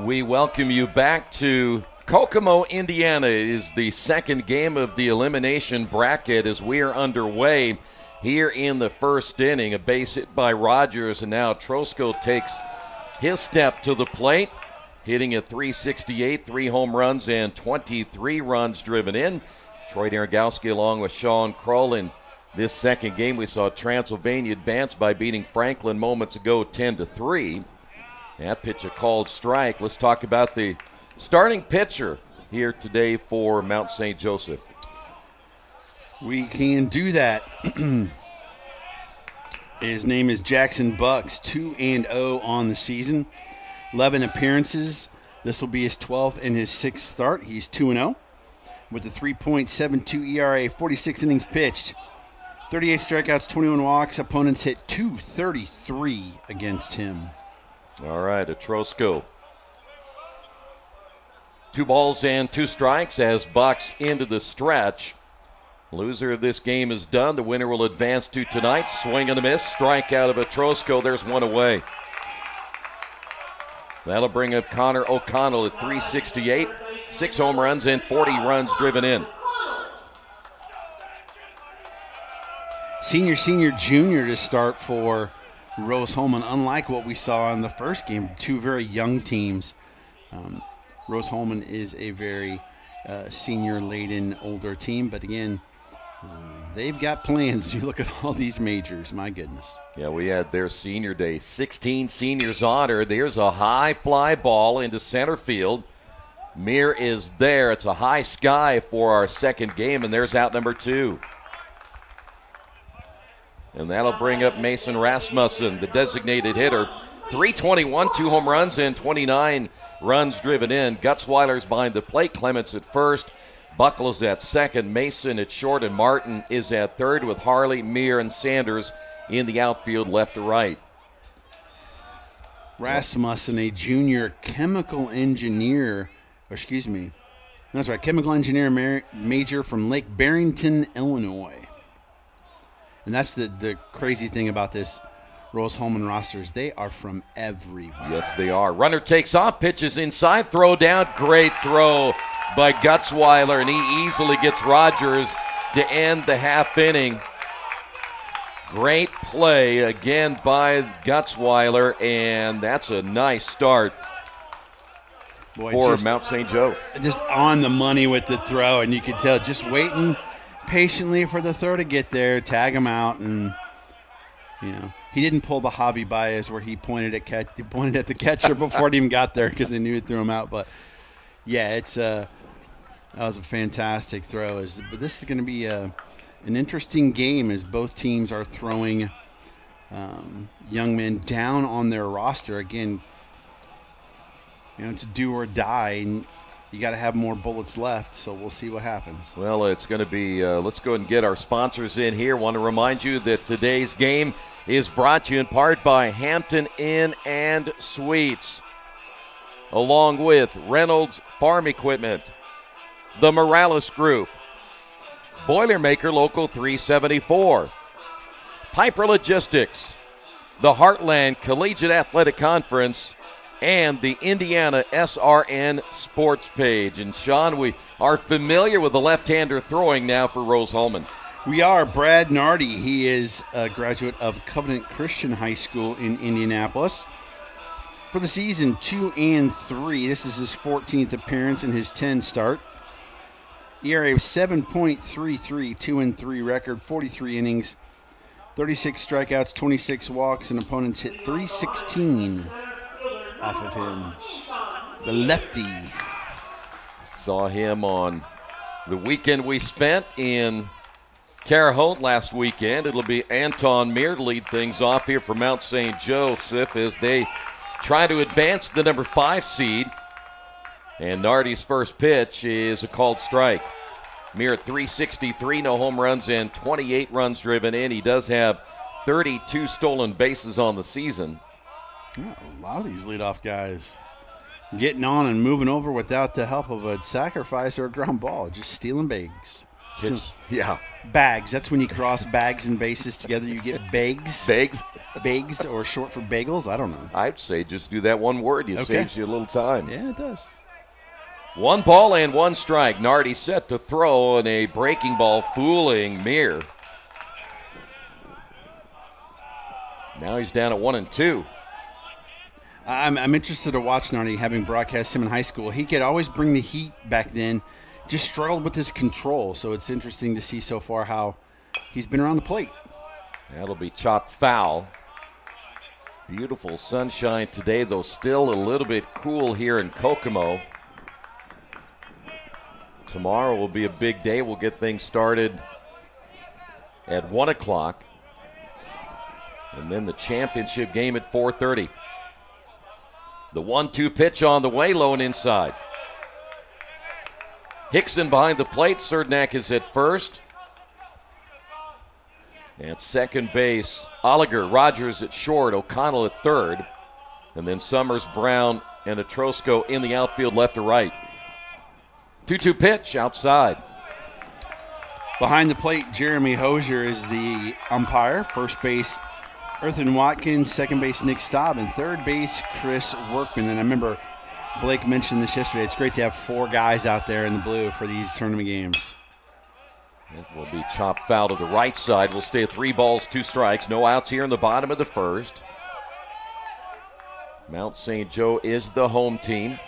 We welcome you back to Kokomo, Indiana. It is the second game of the elimination bracket as we are underway here in the first inning. A base hit by Rogers, and now Trosko takes his step to the plate, hitting at .368, 3 home runs and 23 runs driven in. Troy Naragowski along with Sean Kroll. In this second game, we saw Transylvania advance by beating Franklin moments ago 10-3. That pitch a called strike. Let's talk about the starting pitcher here today for Mount St. Joseph. We can do that. His name is Jackson Bucks, 2-0 on the season, 11 appearances. This will be his 12th and his 6th start. He's 2-0 with a 3.72 ERA, 46 innings pitched, 38 strikeouts, 21 walks. Opponents hit .233 against him. All right, Trosko. 2 balls and 2 strikes as Bucks into the stretch. Loser of this game is done. The winner will advance to tonight. Swing and a miss. Strikeout of Trosko. There's one away. That'll bring up Connor O'Connell at .368. 6 home runs and 40 runs driven in. Senior, junior to start for Rose-Hulman, unlike what we saw in the first game, 2 very young teams. Rose-Hulman is a very senior-laden, older team, but again, they've got plans. You look at all these majors, my goodness. Yeah, we had their senior day. 16 seniors honored. There's a high fly ball into center field. Mir is there. It's a high sky for our second game, and there's out number 2. And that'll bring up Mason Rasmussen, the designated hitter. .321, 2 home runs and 29 runs driven in. Gutzweiler's behind the plate. Clements at first. Buckles at second. Mason at short, and Martin is at third with Harley, Mir, and Sanders in the outfield left to right. Rasmussen, a junior chemical engineer, chemical engineer major from Lake Barrington, Illinois. And that's the crazy thing about this Rose-Hulman rosters. They are from everywhere. Yes, they are. Runner takes off, pitches inside, throw down. Great throw by Gutzweiler, and he easily gets Rogers to end the half inning. Great play again by Gutzweiler, and that's a nice start for Mount St. Joe. Just on the money with the throw, and you could tell just waiting patiently for the throw to get there, tag him out, and he didn't pull the Javi Baez where he pointed at the catcher before it even got there because they knew it threw him out. But yeah, that was a fantastic throw. But this is going to be an interesting game as both teams are throwing young men down on their roster. Again, it's do or die, and you got to have more bullets left, so we'll see what happens. Well, it's going to be, let's go ahead and get our sponsors in here. Want to remind you that today's game is brought to you in part by Hampton Inn and Suites, along with Reynolds Farm Equipment, the Morales Group, Boilermaker Local 374, Piper Logistics, the Heartland Collegiate Athletic Conference, and the IndianaSRN sports page. And Sean, we are familiar with the left-hander throwing now for Rose-Hulman. We are. Brad Nardi, he is a graduate of Covenant Christian High School in Indianapolis. For the season, 2-3. This is his 14th appearance in his 10 start. ERA of 7.33, 2-3 record, 43 innings, 36 strikeouts, 26 walks, and opponents hit .316 off of him. The lefty. Saw him on the weekend we spent in Terre Haute last weekend. It'll be Anton Mir to lead things off here for Mount St. Joseph as they try to advance the number 5 seed. And Nardi's first pitch is a called strike. Mir at .363, no home runs and 28 runs driven in. He does have 32 stolen bases on the season. Yeah, a lot of these leadoff guys getting on and moving over without the help of a sacrifice or a ground ball, just stealing bags. Yeah. Bags. That's when you cross bags and bases together. You get bags. Bags. Bags or short for bagels? I don't know. I'd say just do that one word. It saves you a little time. Yeah, it does. 1 ball and 1 strike. Nardi set to throw and a breaking ball fooling Mir. Now he's down at 1-2. I'm interested to watch Nardi, having broadcast him in high school. He could always bring the heat back then. Just struggled with his control, so it's interesting to see so far how he's been around the plate. That'll be chopped foul. Beautiful sunshine today, though still a little bit cool here in Kokomo. Tomorrow will be a big day. We'll get things started at 1 o'clock. And then the championship game at 4:30. The 1-2 pitch on the way, low and inside. Hickson behind the plate. Cernak is at first. At second base, Oliger, Rogers at short, O'Connell at third. And then Summers, Brown, and Atrosco in the outfield left to right. 2-2 pitch outside. Behind the plate, Jeremy Hosier is the umpire. First base, Earthen Watkins. Second base, Nick Staub. And third base, Chris Workman. And I remember Blake mentioned this yesterday. It's great to have 4 guys out there in the blue for these tournament games. It will be chopped foul to the right side. We'll stay at 3 balls, 2 strikes. No outs here in the bottom of the first. Mount St. Joe is the home team.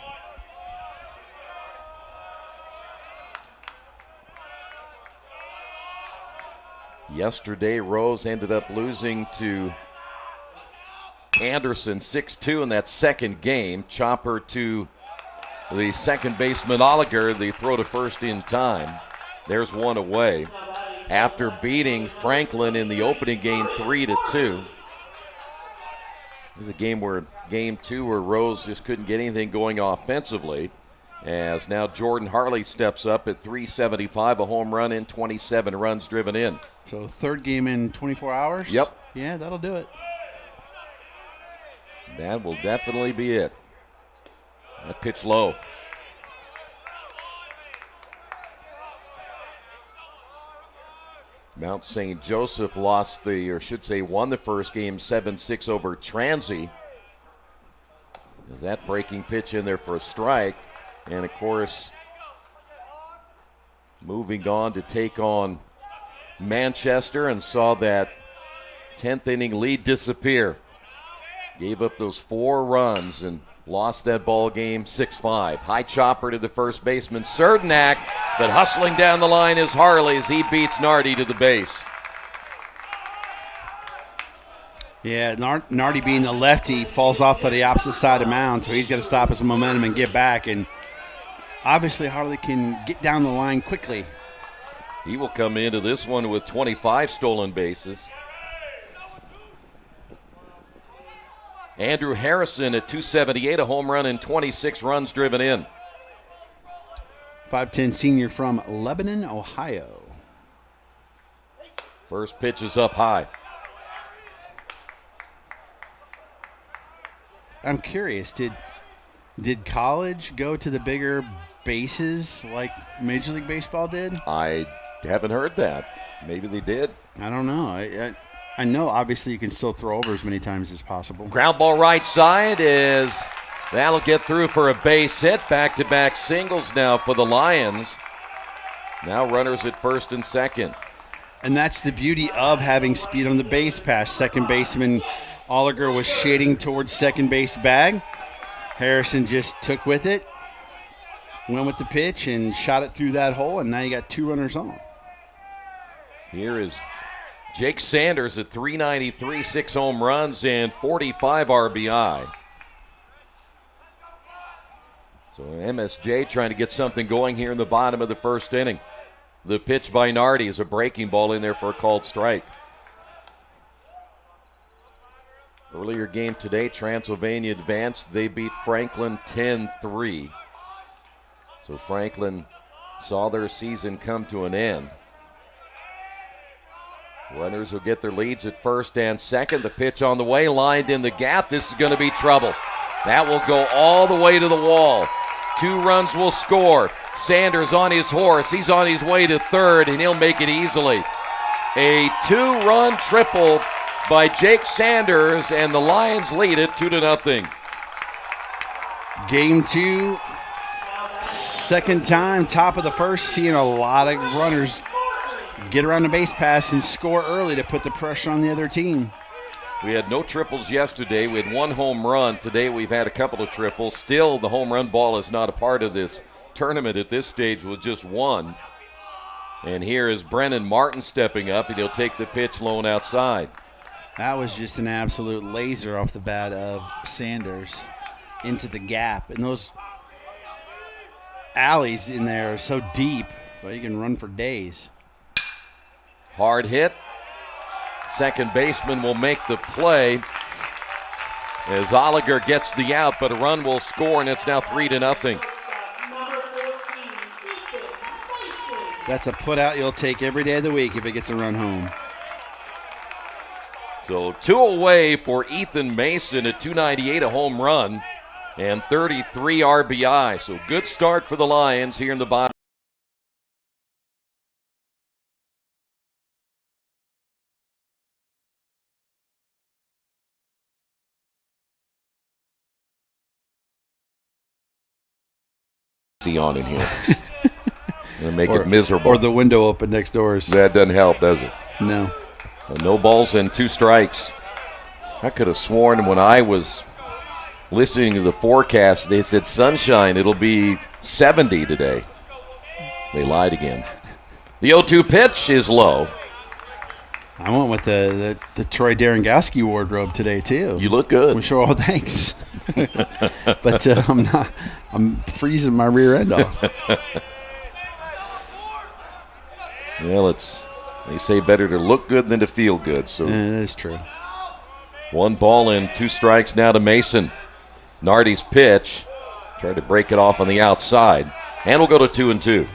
Yesterday, Rose ended up losing to Anderson 6-2 in that second game. Chopper to the second baseman Oliger. The throw to first in time. There's 1 away. After beating Franklin in the opening game 3-2. This is a game 2 where Rose just couldn't get anything going offensively. As now Jordan Harley steps up at .375, a home run and 27 runs driven in. So third game in 24 hours? Yep. Yeah, that'll do it. That will definitely be it. That pitch low. Mount St. Joseph won the first game 7-6 over Transy. There's that breaking pitch in there for a strike. And, of course, moving on to take on Manchester and saw that 10th inning lead disappear. Gave up those 4 runs and lost that ball game 6-5. High chopper to the first baseman, Cernak, but hustling down the line is Harley as he beats Nardi to the base. Yeah, Nardi being the lefty falls off to the opposite side of the mound, so he's got to stop his momentum and get back. And obviously Harley can get down the line quickly. He will come into this one with 25 stolen bases. Andrew Harrison at .278, a home run and 26 runs driven in. 5'10" senior from Lebanon, Ohio. First pitch is up high. I'm curious, did college go to the bigger bases like Major League Baseball did? I haven't heard that. Maybe they did. I don't know. I know obviously you can still throw over as many times as possible. Ground ball right side is that'll get through for a base hit. Back-to-back singles now for the Lions. Now runners at first and second. And that's the beauty of having speed on the base pass. Second baseman Oliger was shading towards second base bag. Harrison just took with it, went with the pitch, and shot it through that hole, and now you got 2 runners on. Here is Jake Sanders at .393, 6 home runs and 45 RBI. So MSJ trying to get something going here in the bottom of the first inning. The pitch by Nardi is a breaking ball in there for a called strike. Earlier game today, Transylvania advanced. They beat Franklin 10-3. So Franklin saw their season come to an end. Runners will get their leads at first and second. The pitch on the way, lined in the gap. This is going to be trouble. That will go all the way to the wall. 2 runs will score. Sanders on his horse. He's on his way to third, and he'll make it easily. A 2-run triple by Jake Sanders, and the Lions lead it 2-0. Game 2, second time, top of the first, seeing a lot of runners get around the base pass and score early to put the pressure on the other team. We had no triples yesterday. We had one home run. Today we've had a couple of triples. Still, the home run ball is not a part of this tournament at this stage with just one. And here is Brennan Martin stepping up, and he'll take the pitch lone outside. That was just an absolute laser off the bat of Sanders into the gap. And those alleys in there are so deep, well, you can run for days. Hard hit. Second baseman will make the play as Oliger gets the out, but a run will score, and it's now 3-0. That's a put out you'll take every day of the week if it gets a run home. So 2 away for Ethan Mason at .298, a home run, and 33 RBI. So good start for the Lions here in the bottom. On in here. Gonna make it miserable. Or the window open next doors. That doesn't help, does it? No. No balls and 2 strikes. I could have sworn when I was listening to the forecast, they said sunshine, it'll be 70 today. They lied again. The 0-2 pitch is low. I went with the Troy Darengowski wardrobe today, too. You look good. I'm sure. Oh, thanks. But I'm freezing my rear end off. Well, they say better to look good than to feel good. So that is true. 1 ball and 2 strikes now to Mason. Nardi's pitch. Tried to break it off on the outside. And we'll go to 2-2.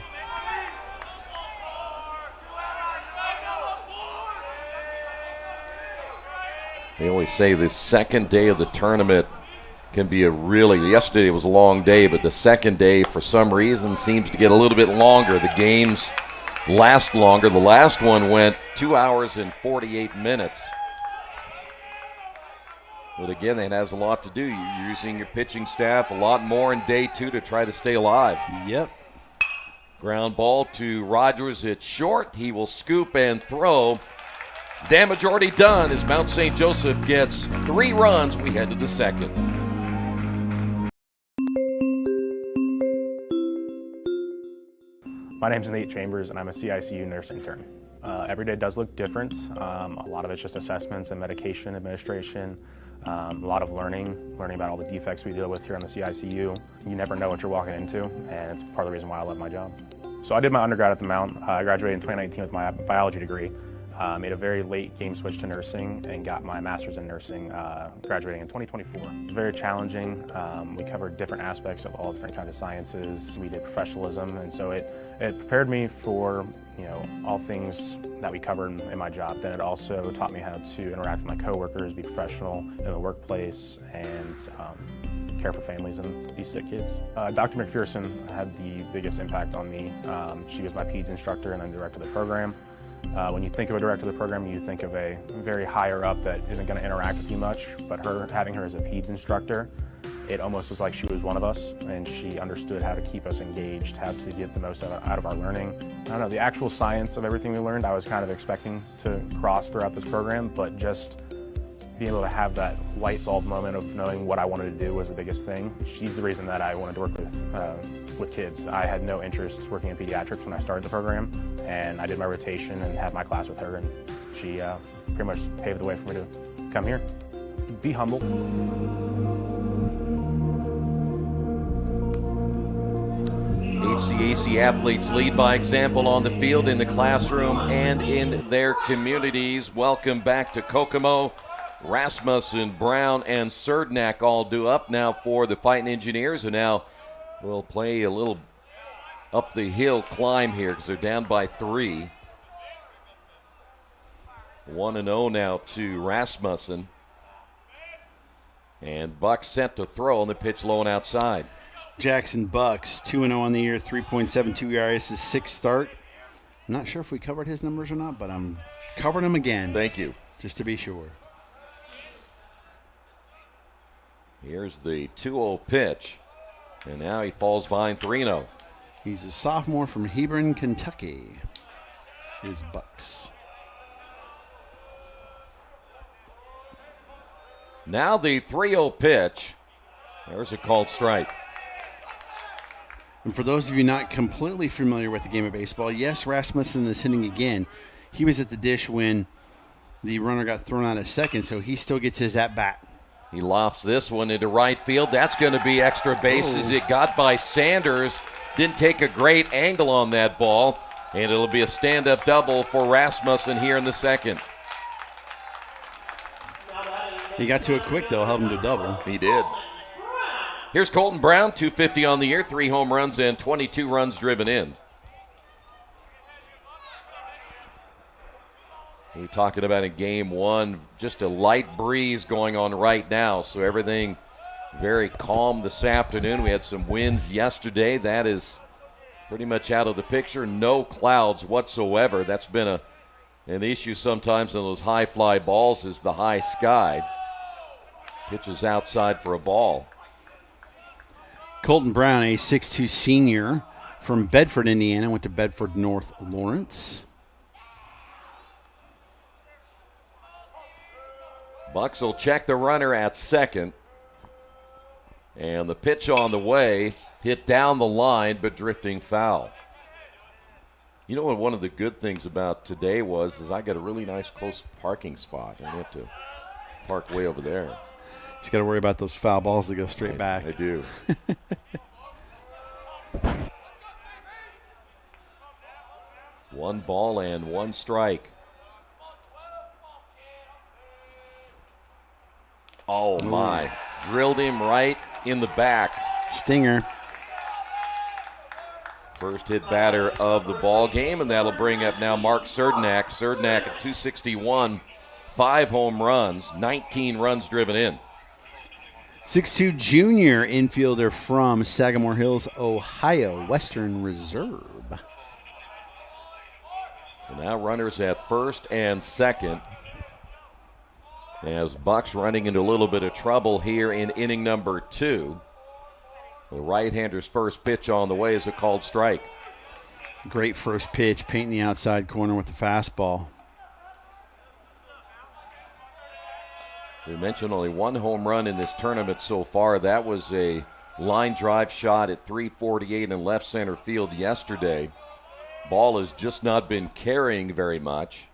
They always say the second day of the tournament can be yesterday was a long day, but the second day for some reason seems to get a little bit longer. The games last longer. The last one went 2 hours and 48 minutes. But again, that has a lot to do. You're using your pitching staff a lot more in day 2 to try to stay alive. Yep. Ground ball to Rogers at short. He will scoop and throw. Damage already done as Mount St. Joseph gets 3 runs. We head to the second. My name's Nate Chambers, and I'm a CICU nurse intern. Every day does look different. A lot of it's just assessments and medication administration. A lot of learning about all the defects we deal with here on the CICU. You never know what you're walking into, and it's part of the reason why I love my job. So I did my undergrad at the Mount. I graduated in 2019 with my biology degree. Made a very late game switch to nursing and got my master's in nursing, graduating in 2024. It was very challenging. We covered different aspects of all different kinds of sciences. We did professionalism, and so it prepared me for all things that we covered in my job. Then it also taught me how to interact with my coworkers, be professional in the workplace, and care for families and these sick kids. Dr. McPherson had the biggest impact on me. She was my PEDS instructor and then director of the program. When you think of a director of the program, you think of a very higher up that isn't going to interact with you much, but having her as a PEDS instructor, it almost was like she was one of us, and she understood how to keep us engaged, how to get the most out of our learning. I don't know, the actual science of everything we learned, I was kind of expecting to cross throughout this program, but just being able to have that light bulb moment of knowing what I wanted to do was the biggest thing. She's the reason that I wanted to work with kids. I had no interest working in pediatrics when I started the program, and I did my rotation and had my class with her, and she pretty much paved the way for me to come here. Be humble. HCAC athletes lead by example on the field, in the classroom, and in their communities. Welcome back to Kokomo. Rasmussen, Brown, and Serdnak all due up now for the Fighting Engineers, and now we'll play a little up the hill climb here because they're down by 3. 1-0 now to Rasmussen. And Buck set to throw on the pitch low and outside. Jackson Bucks, 2-0 on the year, 3.72 ERA. This is 6th start. I'm not sure if we covered his numbers or not, but I'm covering them again. Thank you. just to be sure. Here's the 2-0 pitch. And now he falls behind 3-0. He's a sophomore from Hebron, Kentucky. Is Bucks. Now the 3-0 pitch. There's a called strike. And for those of you not completely familiar with the game of baseball, yes, Rasmussen is hitting again. He was at the dish when the runner got thrown out at second, so he still gets his at-bat. He lofts this one into right field. That's going to be extra bases. It got by Sanders. Didn't take a great angle on that ball. And it'll be a stand-up double for Rasmussen here in the second. He got to it quick, though. Held him to double. He did. Here's Colton Brown, 250 on the year, 3 home runs and 22 runs driven in. We're talking about in game one, just a light breeze going on right now, so everything very calm this afternoon. We had some winds yesterday. That is pretty much out of the picture. No clouds whatsoever. That's been an issue sometimes in those high fly balls is the high sky. Pitches outside for a ball. Colton Brown, a 6'2 senior from Bedford, Indiana, went to Bedford North Lawrence. Bucks will check the runner at second. And the pitch on the way, hit down the line, but drifting foul. You know what one of the good things about today is I got a really nice close parking spot. I don't have to park way over there. Just got to worry about those foul balls that go straight back. I do. One ball and one strike. Oh, my. Drilled him right in the back. Stinger. First hit batter of the ball game, and that'll bring up now Mark Cernak. Cernak at 261, 5 home runs, 19 runs driven in. 6'2 junior infielder from Sagamore Hills, Ohio, Western Reserve. So now runners at first and second. As Bucks running into a little bit of trouble here in inning number 2. The right-hander's first pitch on the way is a called strike. Great first pitch, painting the outside corner with the fastball. We mentioned only 1 home run in this tournament so far. That was a line drive shot at 348 in left center field yesterday. Ball has just not been carrying very much.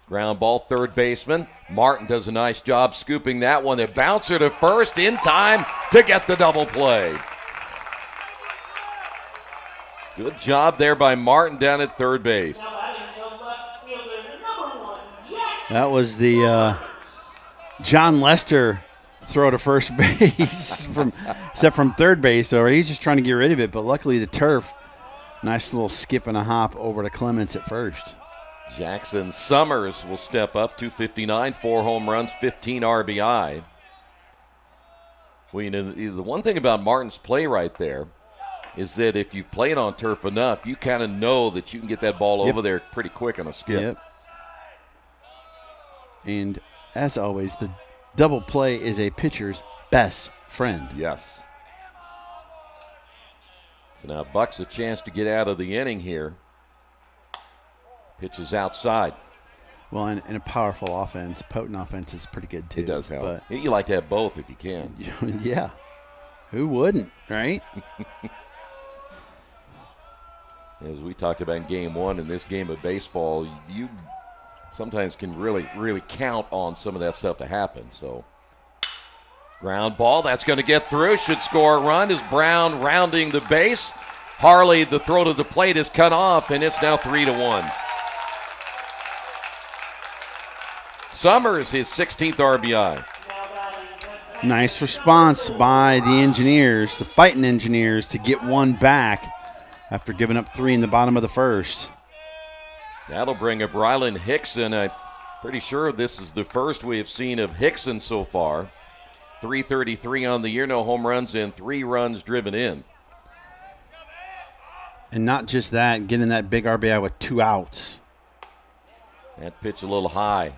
Ground ball, third baseman. Martin does a nice job scooping that one. The bouncer to first in time to get the double play. Good job there by Martin down at third base. That was the John Lester throw to first base except from third base. So he's just trying to get rid of it, but luckily the turf, nice little skip and a hop over to Clements at first. Jackson Summers will step up, 259, 4 home runs, 15 RBI. Well, you know, the one thing about Martin's play right there is that if you've played on turf enough, you kind of know that you can get that ball over there pretty quick on a skip. Yep. And as always, the double play is a pitcher's best friend. Yes. So now Bucks a chance to get out of the inning here. Pitches outside. Well, and a powerful offense, potent offense is pretty good too. It does help. But You like to have both if you can. yeah. Who wouldn't, right? As we talked about in game 1, in this game of baseball, you sometimes can really, really count on some of that stuff to happen. So, ground ball, that's going to get through. Should score a run as Brown rounding the base. Harley, the throw to the plate is cut off, and it's now 3-1. Summers, his 16th RBI. Nice response by the engineers, the fighting engineers, to get one back after giving up 3 in the bottom of the first. That'll bring up Rylan Hickson. I'm pretty sure this is the first we have seen of Hickson so far. 333 on the year, no home runs and 3 runs driven in. And not just that, getting that big RBI with 2 outs. That pitch a little high.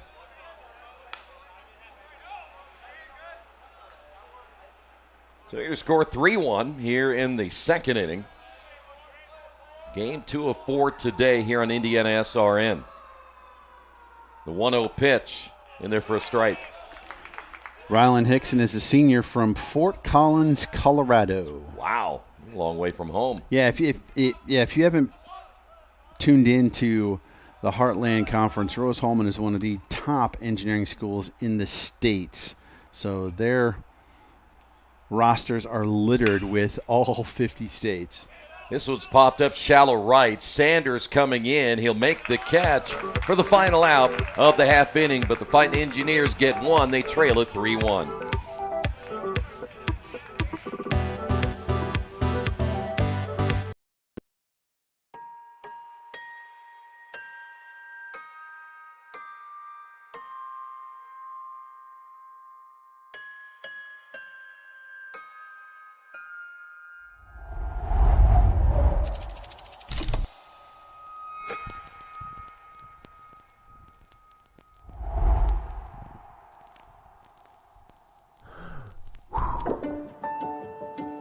So your score 3-1 here in the second inning. Game 2 of 4 today here on IndianaSRN. The 1-0 pitch in there for a strike. Rylan Hickson is a senior from Fort Collins, Colorado. Wow, a long way from home. Yeah, if you haven't tuned into the Heartland Conference, Rose-Hulman is one of the top engineering schools in the states. So their rosters are littered with all 50 states. This one's popped up shallow right. Sanders coming in. He'll make the catch for the final out of the half inning, but the Fighting Engineers get one. They trail it 3-1.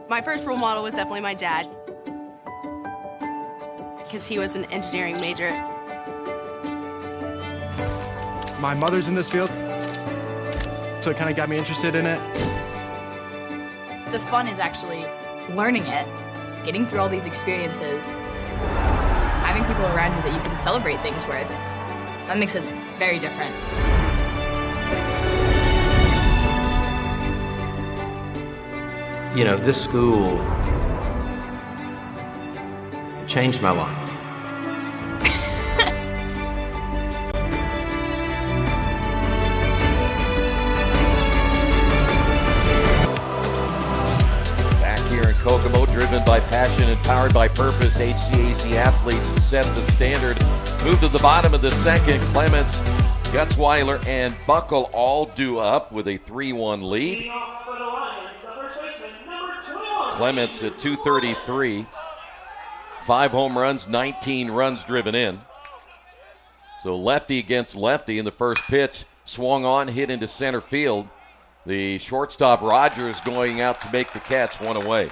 My first role model was definitely my dad, because he was an engineering major. My mother's in this field, so it kind of got me interested in it. The fun is actually learning it, getting through all these experiences, having people around you that you can celebrate things with. That makes it very different. You know, this school changed my life. Back here in Kokomo, driven by passion and powered by purpose, HCAC athletes set the standard. Move to the bottom of the second. Clements, Gutzweiler, and Buckle all due up with a 3-1 lead. Clements at 233. 5 home runs, 19 runs driven in. So lefty against lefty in the first pitch. Swung on, hit into center field. The shortstop Rogers going out to make the catch, one away.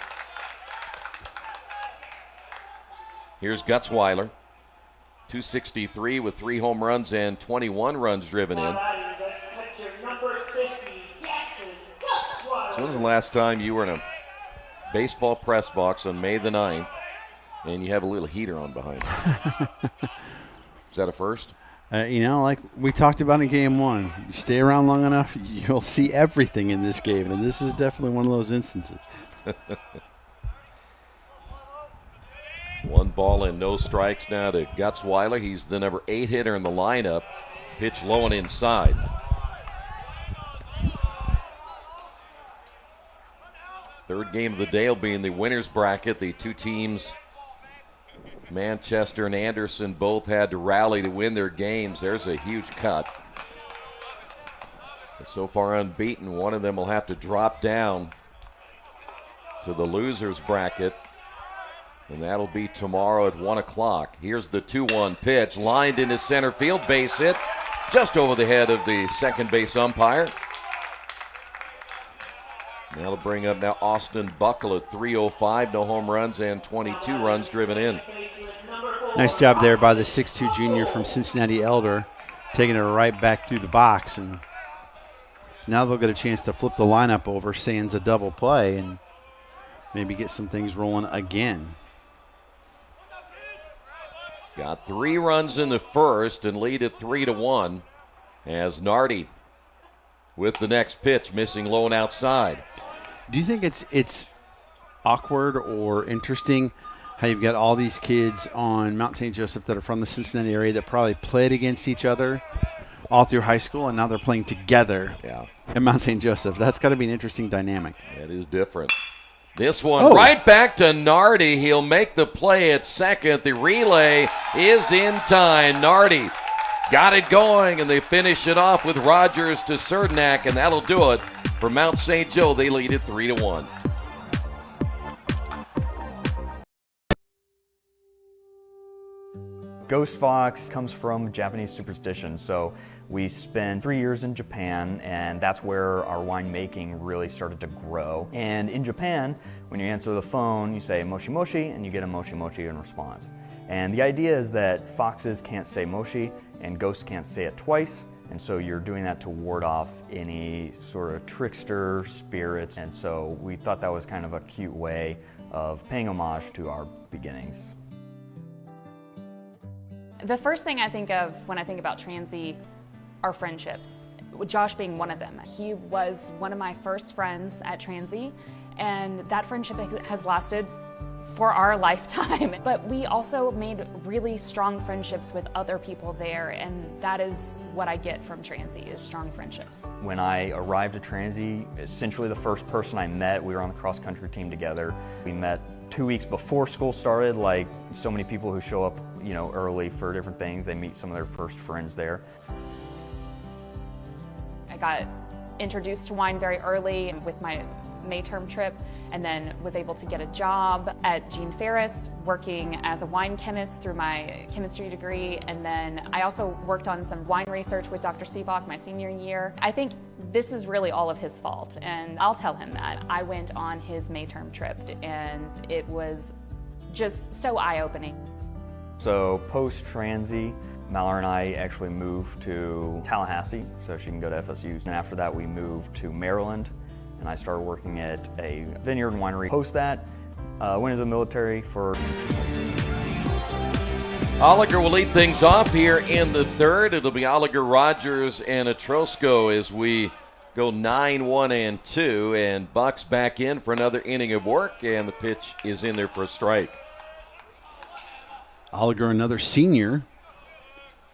Here's Gutzweiler. 263 with 3 home runs and 21 runs driven in. So when was the last time you were in a baseball press box on May the 9th and you have a little heater on behind you? Is that a first? Like we talked about in game 1, you stay around long enough, you'll see everything in this game, and this is definitely one of those instances. 1 ball and no strikes now to Gutzweiler. He's the number 8 hitter in the lineup. Pitch low and inside. Third game of the day will be in the winner's bracket. The two teams, Manchester and Anderson, both had to rally to win their games. There's a huge cut. But so far unbeaten. One of them will have to drop down to the loser's bracket, and that'll be tomorrow at 1 o'clock. Here's the 2-1 pitch, lined into center field, base hit, just over the head of the second base umpire. That'll bring up now Austin Buckle at 305, no home runs and 22 runs driven in. Nice job there by the 6'2 junior from Cincinnati Elder, taking it right back through the box. And now they'll get a chance to flip the lineup over, sans a double play, and maybe get some things rolling again. Got 3 runs in the first and lead at 3-1 as Nardi with the next pitch, missing low and outside. Do you think it's awkward or interesting how you've got all these kids on Mount St. Joseph that are from the Cincinnati area that probably played against each other all through high school, and now they're playing together at Mount St. Joseph? That's got to be an interesting dynamic. It is different. This one right back to Nardi. He'll make the play at second. The relay is in time. Nardi got it going, and they finish it off with Rogers to Cernak, and that'll do it for Mount St. Joe. They lead it 3-1. Ghost fox comes from Japanese superstition. So we spent 3 years in Japan, and that's where our winemaking really started to grow. And in Japan, when you answer the phone, you say moshi moshi, and you get a moshi moshi in response. And the idea is that foxes can't say moshi, and ghosts can't say it twice, and so you're doing that to ward off any sort of trickster spirits. And so we thought that was kind of a cute way of paying homage to our beginnings. The first thing I think of when I think about Transy are friendships, Josh being one of them. He was one of my first friends at Transy, and that friendship has lasted for our lifetime. But we also made really strong friendships with other people there, and that is what I get from Transy, is strong friendships. When I arrived at Transy, essentially the first person I met, we were on the cross-country team together. We met 2 weeks before school started, like so many people who show up, early for different things. They meet some of their first friends there. I got introduced to wine very early with my May term trip, and then was able to get a job at Gene Ferris working as a wine chemist through my chemistry degree. And then I also worked on some wine research with Dr. Seebach my senior year. I think this is really all of his fault, and I'll tell him that. I went on his May term trip, and it was just so eye-opening. So post-Transy, Mallory and I actually moved to Tallahassee so she can go to FSU. And after that, we moved to Maryland, and I started working at a vineyard and winery. Post that, went into the military for... Oliger will lead things off here in the third. It'll be Oliger, Rogers, and Atrosco as we go 9-1-2, and Bucks back in for another inning of work, and the pitch is in there for a strike. Oliger, another senior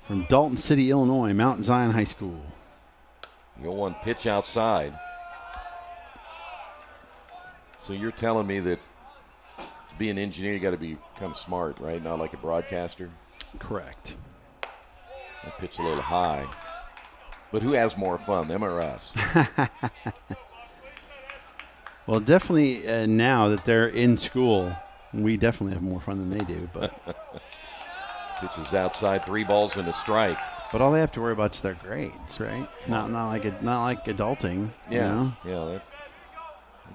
from Dalton City, Illinois, Mount Zion High School. 0-1 pitch outside. So you're telling me that to be an engineer, you got to become smart, right? Not like a broadcaster? Correct. That pitch a little high. But who has more fun, them or us? Well, definitely now that they're in school, we definitely have more fun than they do. But pitch is outside, 3 balls and a strike. But all they have to worry about is their grades, right? Not like adulting. Yeah, I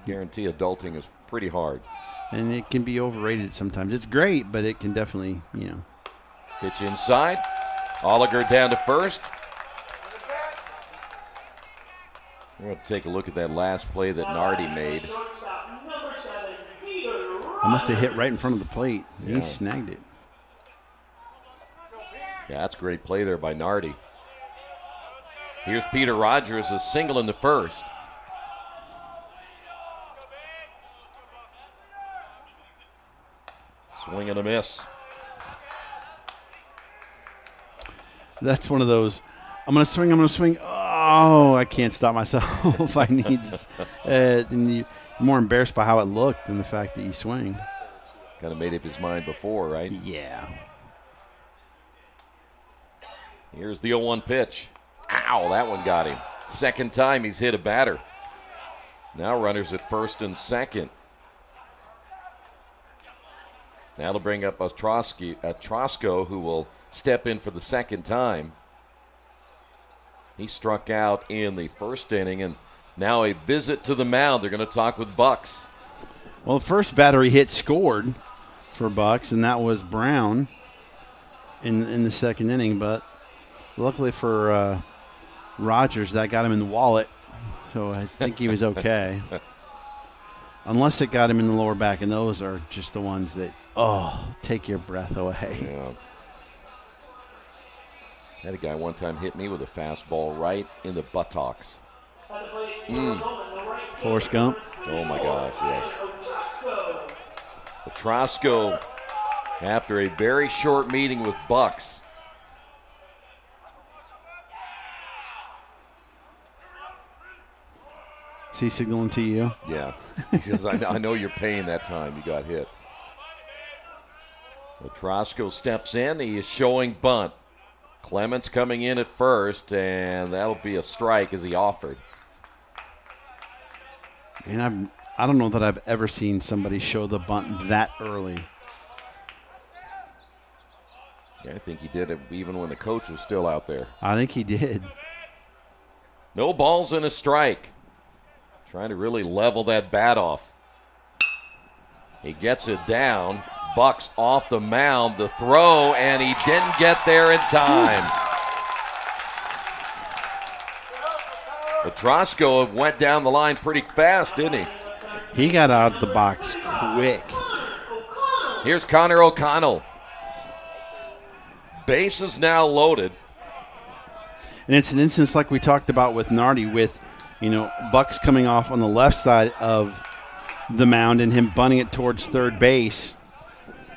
guarantee adulting is pretty hard. And it can be overrated sometimes. It's great, but it can definitely, Pitch inside. Oliger down to first. We're going to take a look at that last play that Nardi made. I must have hit right in front of the plate. Yeah. He snagged it. Yeah, that's a great play there by Nardi. Here's Peter Rogers, a single in the first. Swing and a miss. That's one of those, I'm going to swing. Oh, I can't stop myself. I need and you're more embarrassed by how it looked than the fact that you swing. Kind of made up his mind before, right? Yeah. Here's the 0-1 pitch. Ow, that one got him. Second time he's hit a batter. Now runners at first and second. That'll bring up Atrosco, who will step in for the second time. He struck out in the first inning, and now a visit to the mound. They're going to talk with Bucks. Well, the first batter he hit scored for Bucks, and that was Brown in the second inning. But luckily for Rogers, that got him in the wallet, so I think he was okay. Unless it got him in the lower back, and those are just the ones that, take your breath away. Yeah. Had a guy one time hit me with a fastball right in the buttocks. Forrest Gump. Oh, my gosh, yes. Atrosco, after a very short meeting with Bucks. Is he signaling to you? Yeah. He says, I know you're paying that time you got hit. Atrosco steps in. He is showing bunt. Clements coming in at first, and that'll be a strike as he offered. And I don't know that I've ever seen somebody show the bunt that early. Yeah, I think he did it even when the coach was still out there. I think he did. No balls and a strike. Trying to really level that bat off. He gets it down. Bucks off the mound. The throw, and he didn't get there in time. Petrosco went down the line pretty fast, didn't he? He got out of the box quick. Here's Connor O'Connell. Bases now loaded. And it's an instance like we talked about with Nardi with, Bucks coming off on the left side of the mound and him bunting it towards third base.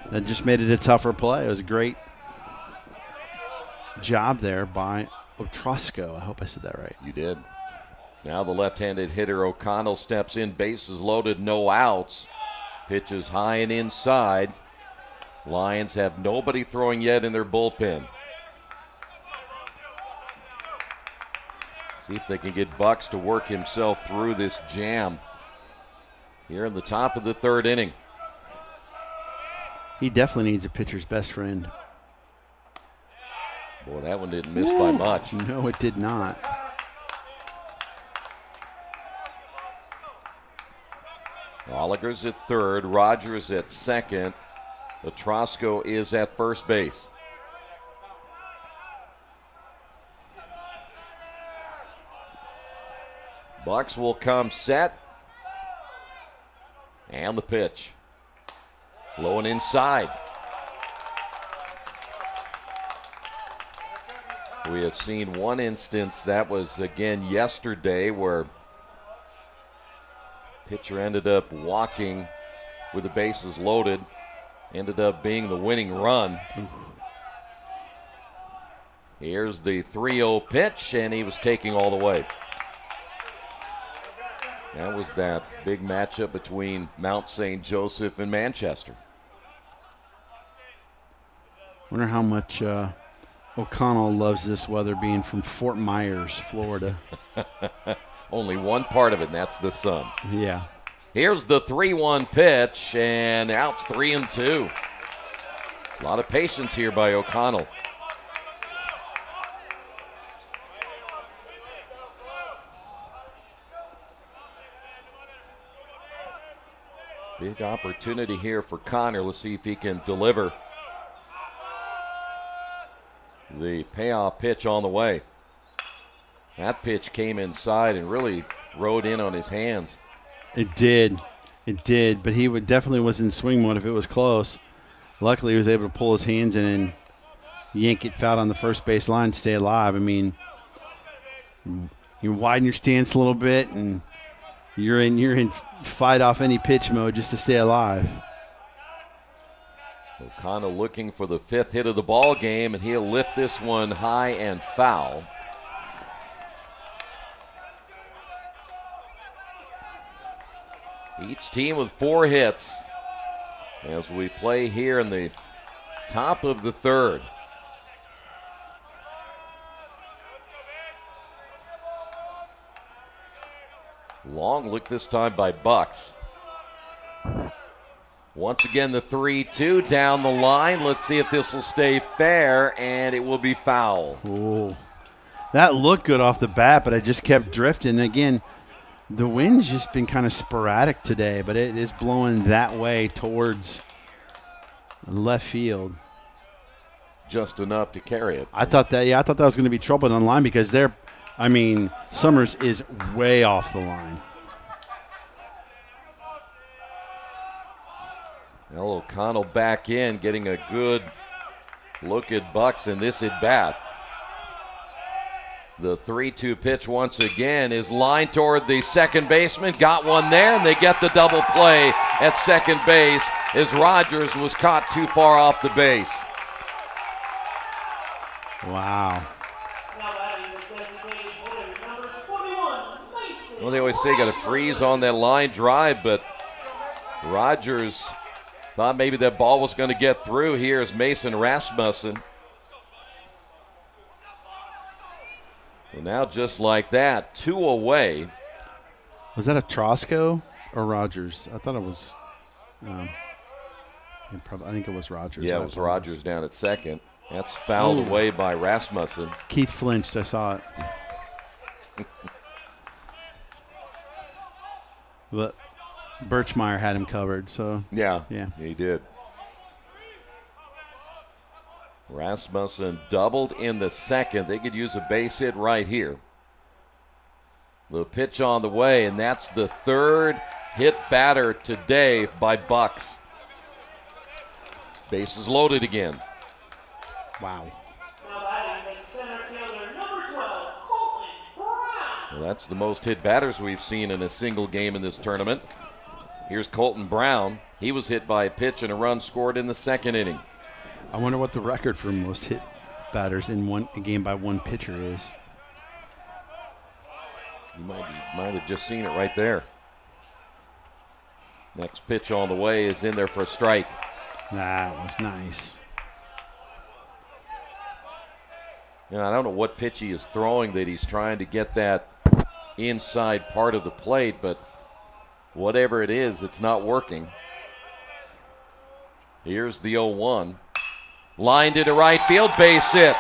That just made it a tougher play. It was a great job there by Petrosco. I hope I said that right. You did. Now the left-handed hitter O'Connell steps in, bases loaded, no outs. Pitches high and inside. Lions have nobody throwing yet in their bullpen. See if they can get Bucks to work himself through this jam here in the top of the third inning. He definitely needs a pitcher's best friend. Boy, that one didn't miss by much. No, it did not. Oliger's at third, Rogers at second. Petrosco is at first base. Bucks will come set. And the pitch. Low and inside. We have seen one instance, that was again yesterday, where pitcher ended up walking with the bases loaded. Ended up being the winning run. Here's the 3-0 pitch, and he was taking all the way. That was that big matchup between Mount St. Joseph and Manchester. Wonder how much O'Connell loves this weather, being from Fort Myers, Florida. Only one part of it, and that's the sun. Yeah. Here's the 3-1 pitch, and outs 3-2. A lot of patience here by O'Connell. Big opportunity here for Connor. Let's see if he can deliver. The payoff pitch on the way. That pitch came inside and really rode in on his hands. It did, but he definitely was in swing mode if it was close. Luckily, he was able to pull his hands in and yank it foul on the first base line to stay alive. I mean, you widen your stance a little bit, and you're in fight off any pitch mode just to stay alive. O'Connell looking for the fifth hit of the ball game, and he'll lift this one high and foul. Each team with 4 hits as we play here in the top of the third. Long look this time by Bucks. Once again, the 3-2 down the line. Let's see if this will stay fair, and it will be foul. Ooh. That looked good off the bat, but it just kept drifting. Again, the wind's just been kind of sporadic today, but it is blowing that way towards left field. Just enough to carry it. I thought that was going to be trouble on the line because Summers is way off the line. Well, O'Connell back in, getting a good look at Bucks in this at bat. The 3-2 pitch once again is lined toward the second baseman. Got one there, and they get the double play at second base as Rogers was caught too far off the base. Wow. Well, they always say you got to freeze on that line drive, but Rogers thought maybe that ball was going to get through. Here's Mason Rasmussen. Well, now just like that, 2 away. Was that a Trosco or Rogers? I thought it was. I think it was Rogers. Yeah, it was Rogers down at second. That's fouled away by Rasmussen. Keith flinched. I saw it. But Birchmeyer had him covered, so. Yeah, he did. Rasmussen doubled in the second. They could use a base hit right here. The pitch on the way, and that's the third hit batter today by Bucks. Bases loaded again. Wow. Well, that's the most hit batters we've seen in a single game in this tournament. Here's Colton Brown. He was hit by a pitch and a run scored in the second inning. I wonder what the record for most hit batters in a game by one pitcher is. You might have just seen it right there. Next pitch on the way is in there for a strike. That was nice. You know, I don't know what pitch he is throwing that he's trying to get that inside part of the plate, but whatever it is, it's not working. Here's the 0-1. Lined into right field, base hit.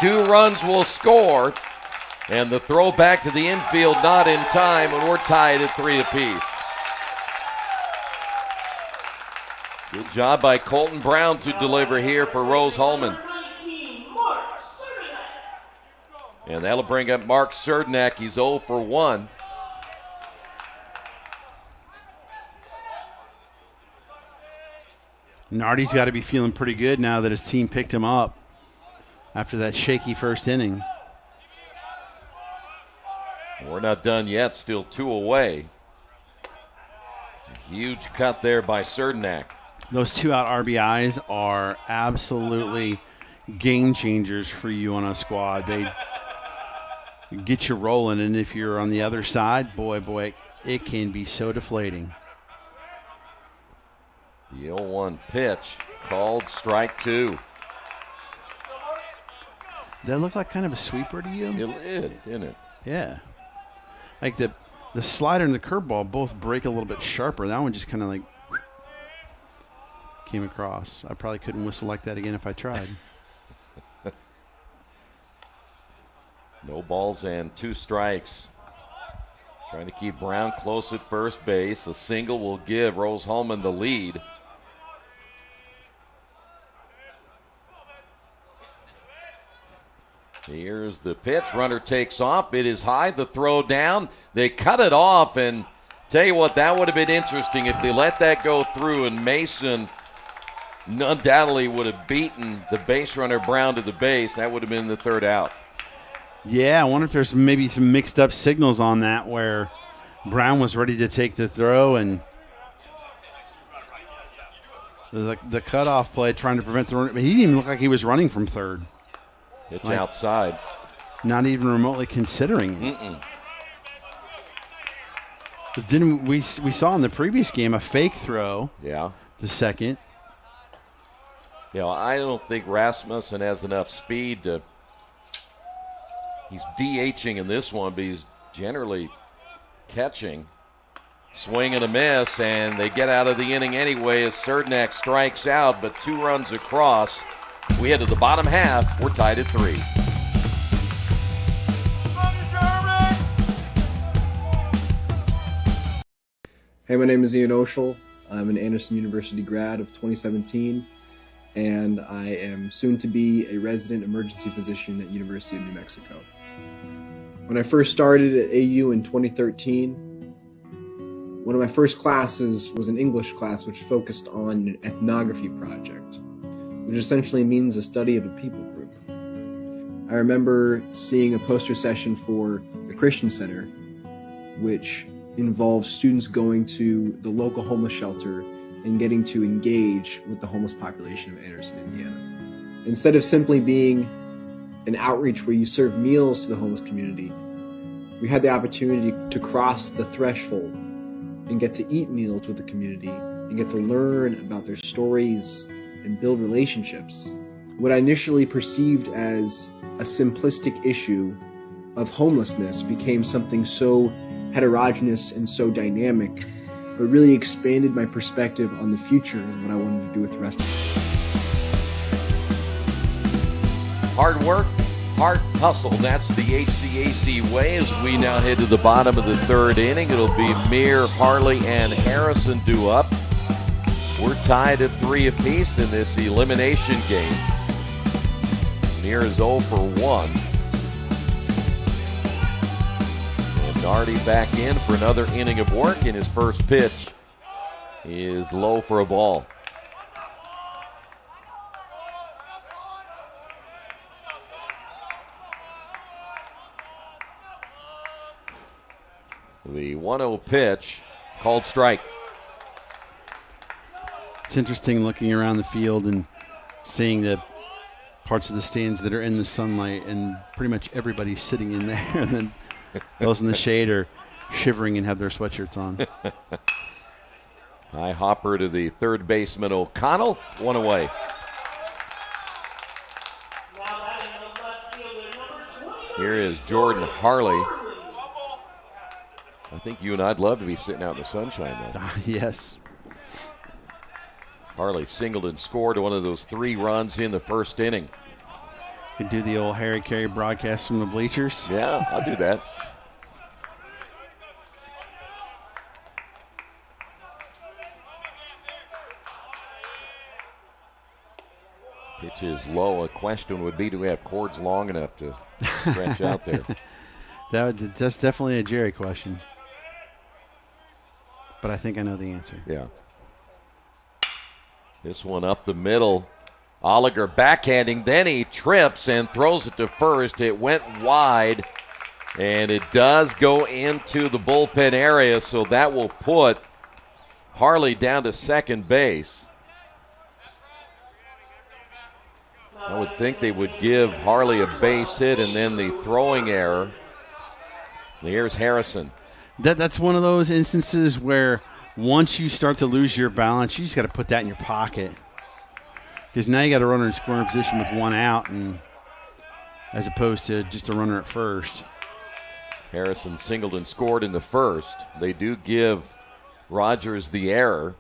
2 runs will score, and the throw back to the infield not in time, and we're tied at 3 apiece. Good job by Colton Brown to deliver here for Rose-Hulman. And that'll bring up Mark Cernak. He's 0 for 1. Nardi's got to be feeling pretty good now that his team picked him up after that shaky first inning. We're not done yet, still 2 away. A huge cut there by Cernak. Those 2-out RBIs are absolutely game changers for you on a squad. They get you rolling, and if you're on the other side, boy, it can be so deflating. The 0-1 pitch called strike 2. That looked like kind of a sweeper to you? It did, didn't it? Yeah. Like the slider and the curveball both break a little bit sharper. That one just kind of like came across. I probably couldn't whistle like that again if I tried. No balls and 2 strikes. Trying to keep Brown close at first base. A single will give Rose-Hulman the lead. Here's the pitch. Runner takes off. It is high. The throw down. They cut it off, and tell you what, that would have been interesting if they let that go through, and Mason undoubtedly would have beaten the base runner Brown to the base. That would have been the 3rd out. Yeah, I wonder if there's maybe some mixed up signals on that where Brown was ready to take the throw and the cutoff play trying to prevent the run. He didn't even look like he was running from third. Pitch outside. Not even remotely considering it. 'Cause didn't we saw in the previous game a fake throw? Yeah. The second. You know, I don't think Rasmussen has enough speed to. He's DHing in this one, but he's generally catching. Swing and a miss, and they get out of the inning anyway as Cernak strikes out, but 2 runs across. We head to the bottom half. We're tied at 3. Hey, my name is Ian Oshel. I'm an Anderson University grad of 2017, and I am soon to be a resident emergency physician at University of New Mexico. When I first started at AU in 2013, one of my first classes was an English class which focused on an ethnography project, which essentially means a study of a people group. I remember seeing a poster session for the Christian Center, which involves students going to the local homeless shelter and getting to engage with the homeless population of Anderson, Indiana. Instead of simply being an outreach where you serve meals to the homeless community, we had the opportunity to cross the threshold and get to eat meals with the community and get to learn about their stories and build relationships. What I initially perceived as a simplistic issue of homelessness became something so heterogeneous and so dynamic, but really expanded my perspective on the future and what I wanted to do with the rest of it. Hard work, hard hustle. That's the HCAC way as we now head to the bottom of the third inning. It'll be Mir, Harley, and Harrison due up. We're tied at 3 apiece in this elimination game. Mir is 0 for 1. And Nardi back in for another inning of work, and his first pitch is low for a ball. The 1-0 pitch, called strike. It's interesting looking around the field and seeing the parts of the stands that are in the sunlight, and pretty much everybody's sitting in there, and then those in the shade are shivering and have their sweatshirts on. High hopper to the third baseman O'Connell, 1 away. Here is Jordan Harley. I think you and I'd love to be sitting out in the sunshine, though. Yes. Harley singled and scored one of those 3 runs in the first inning. Could do the old Harry Carey broadcast from the bleachers. Yeah, I'll do that. Pitch is low. A question would be, do we have cords long enough to stretch out there? That's definitely a Jerry question. But I think I know the answer. Yeah. This one up the middle. Oliger backhanding, then he trips and throws it to first. It went wide, and it does go into the bullpen area, so that will put Harley down to second base. I would think they would give Harley a base hit and then the throwing error. Here's Harrison. That's one of those instances where once you start to lose your balance, you just got to put that in your pocket. Because now you got a runner in scoring position with 1 out, and as opposed to just a runner at first. Harrison singled and scored in the first. They do give Rogers the error,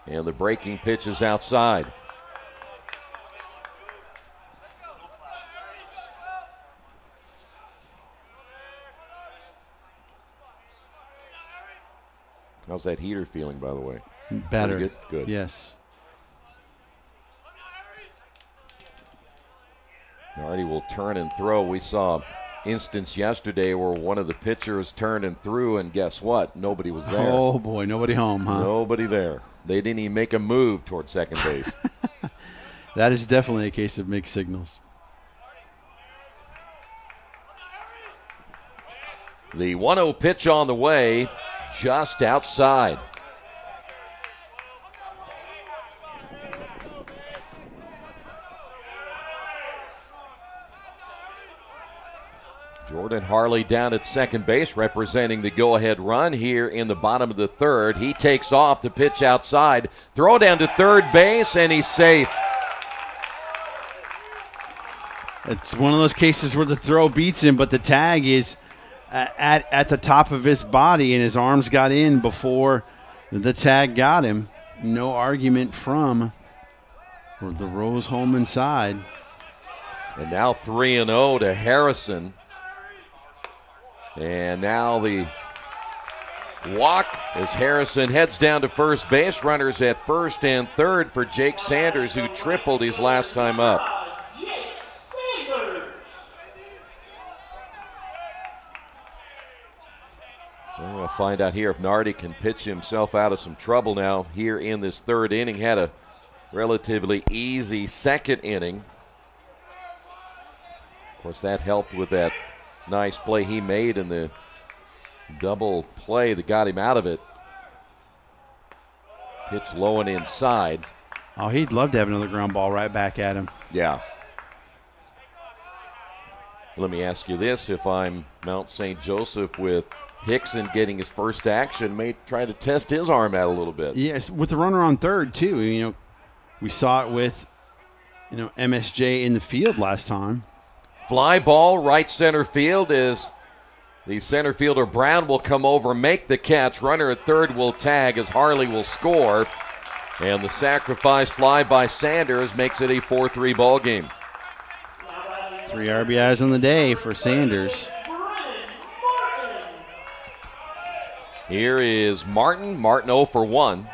and the breaking pitch is outside. How's that heater feeling, by the way? Better. Good? Good. Yes. Nardi will turn and throw. We saw instance yesterday where one of the pitchers turned and threw, and guess what? Nobody was there. Oh, boy. Nobody home, huh? Nobody there. They didn't even make a move toward second base. That is definitely a case of mixed signals. The 1-0 pitch on the way, just outside. Jordan Harley down at second base, representing the go-ahead run here in the bottom of the third. He takes off the pitch outside. Throw down to third base, and he's safe. It's one of those cases where the throw beats him, but the tag is at the top of his body, and his arms got in before the tag got him. No argument from the Rose-Hulman side. And now 3-0 to Harrison. And now the walk as Harrison heads down to first base. Runners at first and third for Jake Sanders, who tripled his last time up. Well, we'll find out here if Nardi can pitch himself out of some trouble now here in this third inning. Had a relatively easy second inning. Of course, that helped with that nice play he made in the double play that got him out of it. Pitch low and inside. Oh, he'd love to have another ground ball right back at him. Yeah. Let me ask you this. If I'm Mount St. Joseph with Hickson getting his first action, may try to test his arm out a little bit. Yes, with the runner on third, too. You know, we saw it with, MSJ in the field last time. Fly ball, right center field is the center fielder Brown will come over, make the catch. Runner at third will tag as Harley will score. And the sacrifice fly by Sanders makes it a 4-3 ball game. It's 3 RBIs on the day for Sanders. Here is Martin. Martin 0 for 1.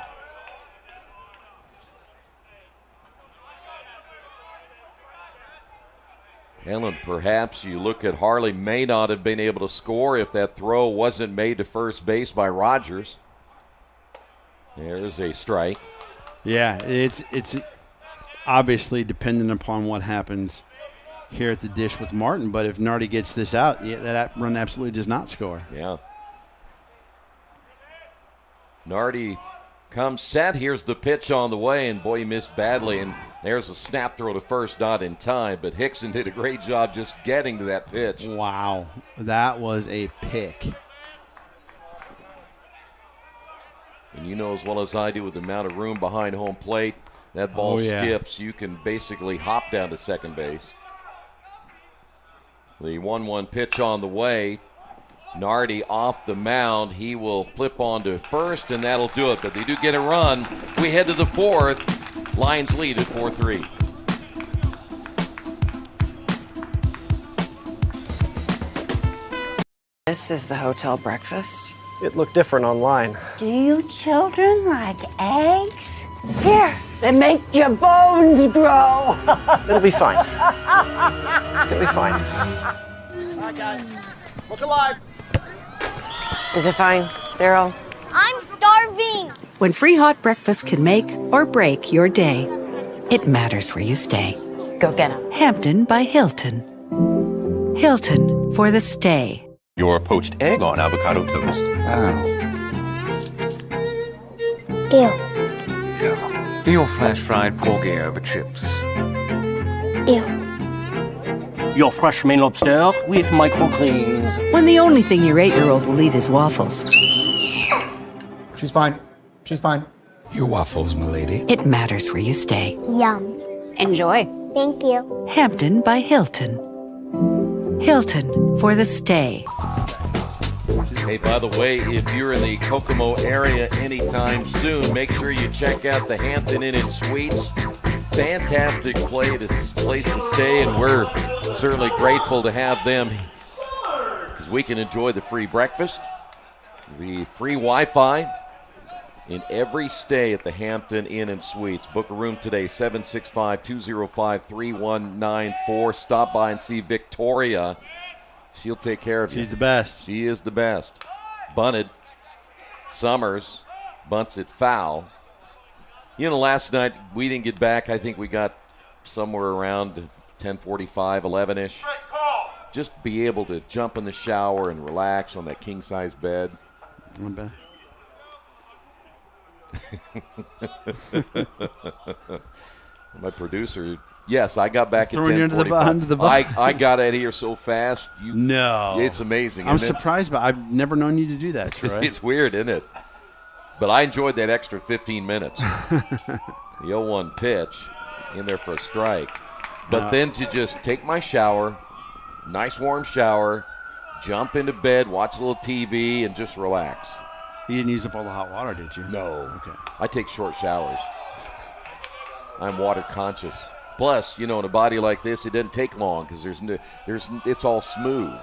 Helen, perhaps you look at Harley may not have been able to score if that throw wasn't made to first base by Rogers. There's a strike. Yeah, it's obviously dependent upon what happens here at the dish with Martin, but if Nardi gets this out, yeah, that run absolutely does not score. Yeah. Nardi comes set. Here's the pitch on the way, and boy, he missed badly. And there's a snap throw to first, not in time. But Hickson did a great job just getting to that pitch. Wow, that was a pick. And you know as well as I do with the amount of room behind home plate, that ball skips. You can basically hop down to second base. The 1-1 pitch on the way. Nardi off the mound. He will flip on to first, and that'll do it. But they do get a run. We head to the fourth. Lions lead at 4-3. This is the hotel breakfast. It looked different online. Do you children like eggs? Here, they make your bones grow. It'll be fine. It's gonna be fine. All right, guys. Look alive. Is it fine, Daryl? I'm starving. When free hot breakfast can make or break your day, it matters where you stay. Go get 'em. Hampton by Hilton. Hilton for the stay. Your poached egg on avocado toast. Ew. Your flash fried porgy over chips. Ew. Your fresh main lobster with microgreens. When the only thing your 8-year-old will eat is waffles. She's fine. She's fine. Your waffles, milady. It matters where you stay. Yum. Enjoy. Thank you. Hampton by Hilton. Hilton for the stay. Hey, by the way, if you're in the Kokomo area anytime soon, make sure you check out the Hampton Inn and Suites. Fantastic place to stay, and we're certainly grateful to have them because we can enjoy the free breakfast, the free Wi-Fi in every stay at the Hampton Inn and Suites. Book a room today, 765-205-3194. Stop by and see Victoria. She'll take care of you. She's the best. She is the best. Bunted. Summers bunts it foul. You know, last night we didn't get back. I think we got somewhere around 10:45, 11-ish. Just be able to jump in the shower and relax on that king-size bed. My producer, yes, I got back at 10:45. I got out of here so fast. No. It's amazing. I'm surprised, but I've never known you to do that, Troy. It's weird, isn't it? But I enjoyed that extra 15 minutes. The 0-1 pitch in there for a strike. But then to just take my shower, nice warm shower, jump into bed, watch a little TV, and just relax. You didn't use up all the hot water, did you? No. Okay. I take short showers. I'm water conscious. Plus, you know, in a body like this, it doesn't take long because it's all smooth.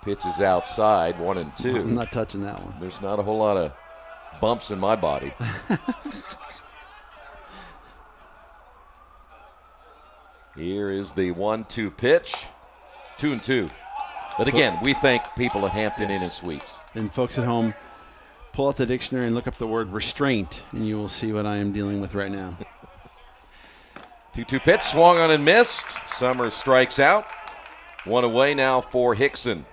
Pitches outside, 1 and 2. I'm not touching that one. There's not a whole lot of bumps in my body. Here is the 1-2 pitch. 2-2. But again, we thank people at Hampton Inn and Suites. And folks at home, pull out the dictionary and look up the word restraint, and you will see what I am dealing with right now. 2-2 pitch, swung on and missed. Summers strikes out. 1 away now for Hickson.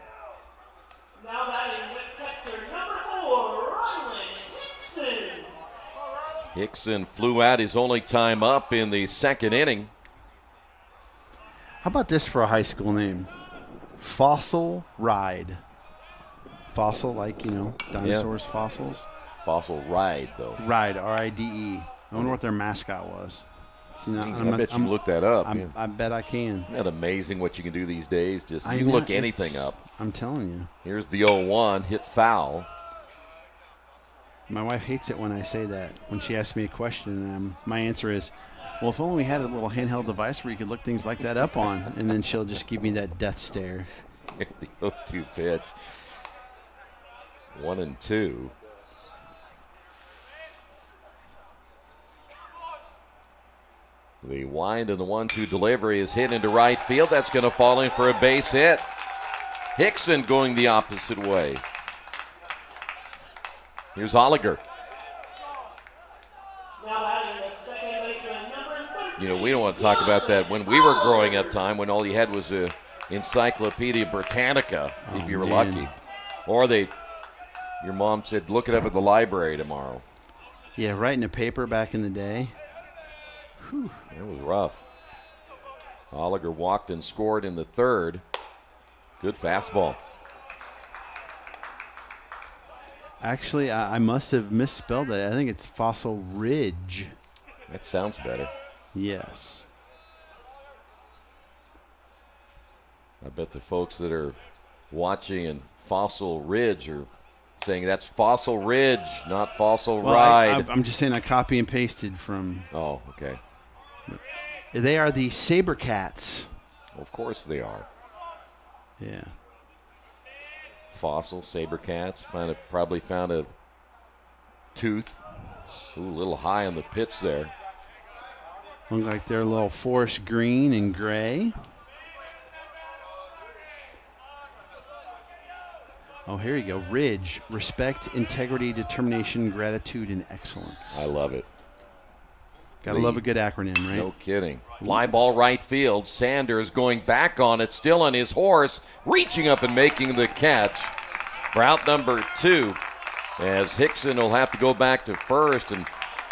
Now batting with catcher number 4, Ryland Hickson. Hickson flew out his only time up in the second inning. How about this for a high school name? Fossil Ride. Fossil, like, you know, dinosaurs, fossils. Fossil Ride, though. Ride, R-I-D-E. I wonder what their mascot was. You know, I bet you can look that up. I bet I can. Isn't that amazing what you can do these days? You can look anything up. I'm telling you. Here's the 0-1, hit foul. My wife hates it when I say that. When she asks me a question, my answer is, Well, if only we had a little handheld device where you could look things like that up on, and then she'll just give me that death stare. The 0-2 pitch. 1-2. The wind and the 1-2 delivery is hit into right field. That's going to fall in for a base hit. Hickson going the opposite way. Here's Holliger. You know, we don't want to talk about that when we were growing up time, when all you had was a Encyclopedia Britannica, if you were lucky. Or your mom said, look it up at the library tomorrow. Yeah, writing a paper back in the day. Whew. That was rough. Holliger walked and scored in the third. Good fastball. Actually, I must have misspelled that. I think it's Fossil Ridge. That sounds better. Yes. I bet the folks that are watching in Fossil Ridge are saying that's Fossil Ridge, not Fossil Ride. I'm just saying I copy and pasted from. Oh, okay. They are the Sabercats. Of course they are. Yeah. Fossil, Sabercats. Probably found a tooth. Ooh, a little high on the pitch there. Look like they're a little forest green and gray. Oh, here you go. Ridge. Respect, integrity, determination, gratitude, and excellence. I love it. Gotta love a good acronym, right? No kidding. Fly ball right field. Sanders going back on it, still on his horse, reaching up and making the catch. For out number 2, as Hickson will have to go back to first. And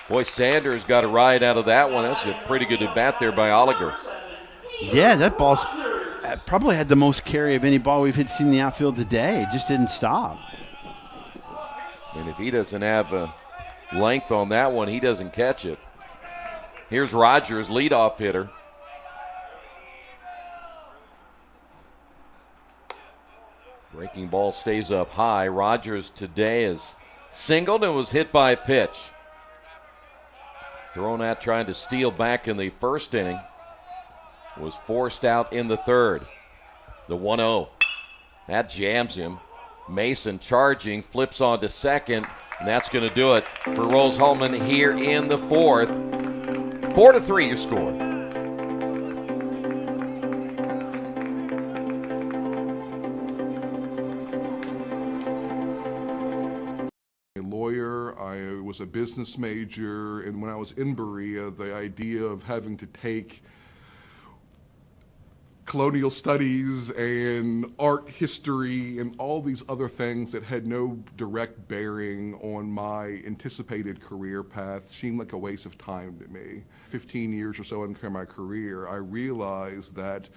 boy, Sanders got a ride out of that one. That's a pretty good at bat there by Holliger. Yeah, that ball's probably had the most carry of any ball we've seen in the outfield today. It just didn't stop. And if he doesn't have a length on that one, he doesn't catch it. Here's Rogers, leadoff hitter. Breaking ball stays up high. Rogers today is singled and was hit by a pitch. Thrown at trying to steal back in the first inning. Was forced out in the third. The 1-0. That jams him. Mason charging, flips on to second, and that's going to do it for Rose-Hulman here in the fourth. 4-3 your score. A lawyer, I was a business major, and when I was in Berea, the idea of having to take colonial studies and art history and all these other things that had no direct bearing on my anticipated career path seemed like a waste of time to me. 15 years or so into my career, I realized that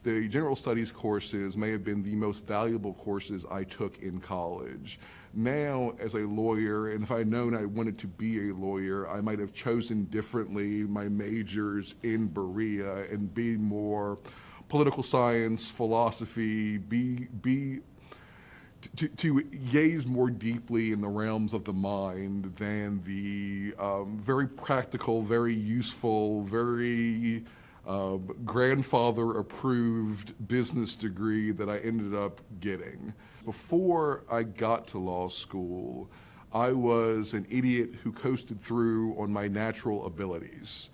the general studies courses may have been the most valuable courses I took in college. Now, as a lawyer, and if I'd known I wanted to be a lawyer, I might have chosen differently my majors in Berea and be more political science, philosophy, to gaze more deeply in the realms of the mind than the very practical, very useful, very grandfather-approved business degree that I ended up getting. Before I got to law school, I was an idiot who coasted through on my natural abilities.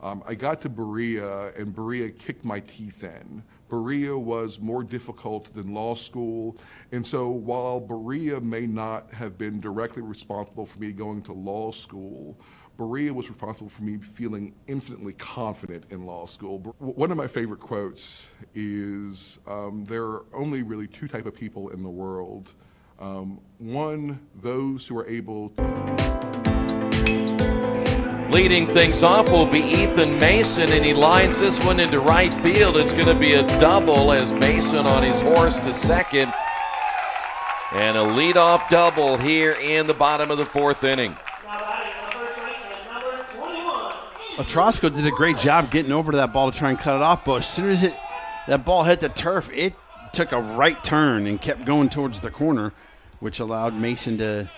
I got to Berea, and Berea kicked my teeth in. Berea was more difficult than law school, and so while Berea may not have been directly responsible for me going to law school, Berea was responsible for me feeling infinitely confident in law school. One of my favorite quotes is, there are only really two types of people in the world. One, those who are able Leading things off will be Ethan Mason, and he lines this one into right field. It's going to be a double as Mason on his horse to second. And a leadoff double here in the bottom of the fourth inning. Otrosco did a great job getting over to that ball to try and cut it off, but as soon as that ball hit the turf, it took a right turn and kept going towards the corner, which allowed Mason to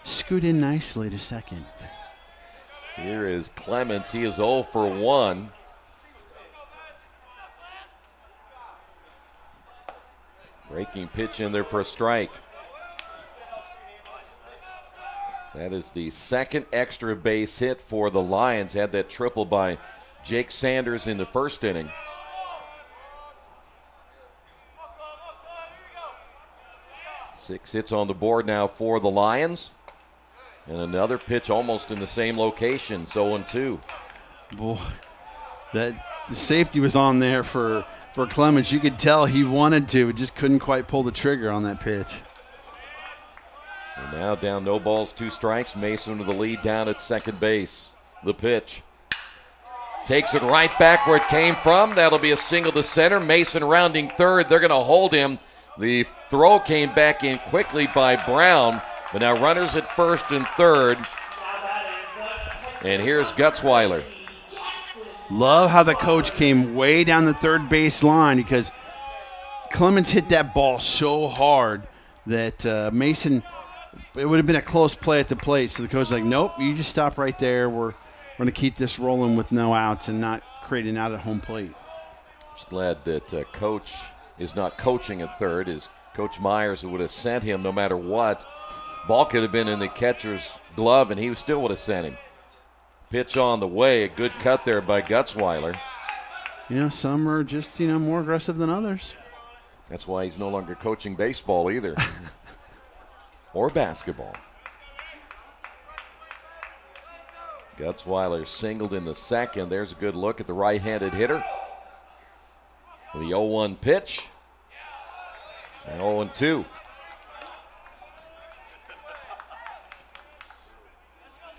scoot in nicely to second. Here is Clements. He is 0 for 1. Breaking pitch in there for a strike. That is the second extra base hit for the Lions. Had that triple by Jake Sanders in the first inning. Six hits on the board now for the Lions. And another pitch almost in the same location. 0-2. Boy, the safety was on there for Clements. You could tell he wanted to, but just couldn't quite pull the trigger on that pitch. And now down, no balls, 2 strikes. Mason with the lead down at second base. The pitch. Takes it right back where it came from. That'll be a single to center. Mason rounding third. They're going to hold him. The throw came back in quickly by Brown. But now runners at first and third. And here's Gutzweiler. Love how the coach came way down the third base line because Clements hit that ball so hard that Mason, it would have been a close play at the plate. So the coach was like, nope, you just stop right there. We're going to keep this rolling with no outs and not create an out at home plate. Just glad that coach is not coaching at third. Is Coach Myers who would have sent him no matter what. Ball could have been in the catcher's glove, and he still would have sent him. Pitch on the way. A good cut there by Gutzweiler. Some are just, more aggressive than others. That's why he's no longer coaching baseball either. Or basketball. Gutzweiler singled in the second. There's a good look at the right-handed hitter. The 0-1 pitch. And 0-2.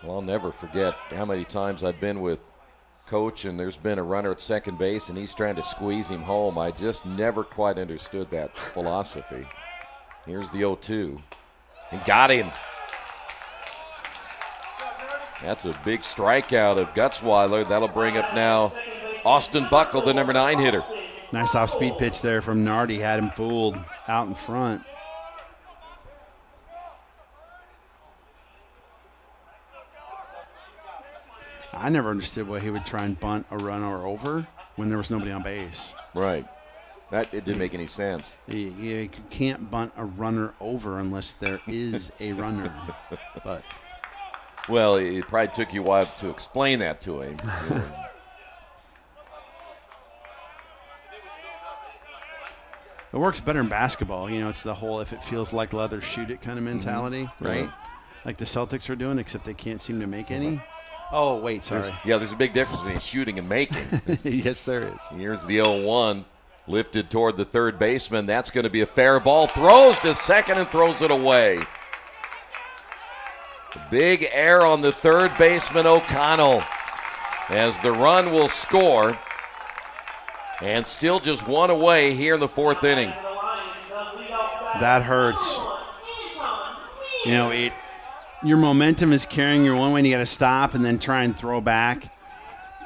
Well, I'll never forget how many times I've been with Coach and there's been a runner at second base and he's trying to squeeze him home. I just never quite understood that philosophy. Here's the 0-2. And got him. That's a big strikeout of Gutzweiler. That'll bring up now Austin Buckle, the number 9 hitter. Nice off-speed pitch there from Nardi. Had him fooled out in front. I never understood why he would try and bunt a runner over when there was nobody on base. Right. It didn't make any sense. You can't bunt a runner over unless there is a runner. But well, it probably took you a while to explain that to him. It works better in basketball. It's the whole if it feels like leather, shoot it kind of mentality, right? Like the Celtics are doing, except they can't seem to make any. Oh, wait, sorry. There's a big difference between shooting and making. Yes, there is. Here's the 0-1, lifted toward the third baseman. That's going to be a fair ball. Throws to second and throws it away. The big error on the third baseman, O'Connell, as the run will score. And still just one away here in the fourth inning. That hurts. Your momentum is carrying you one way and you got to stop and then try and throw back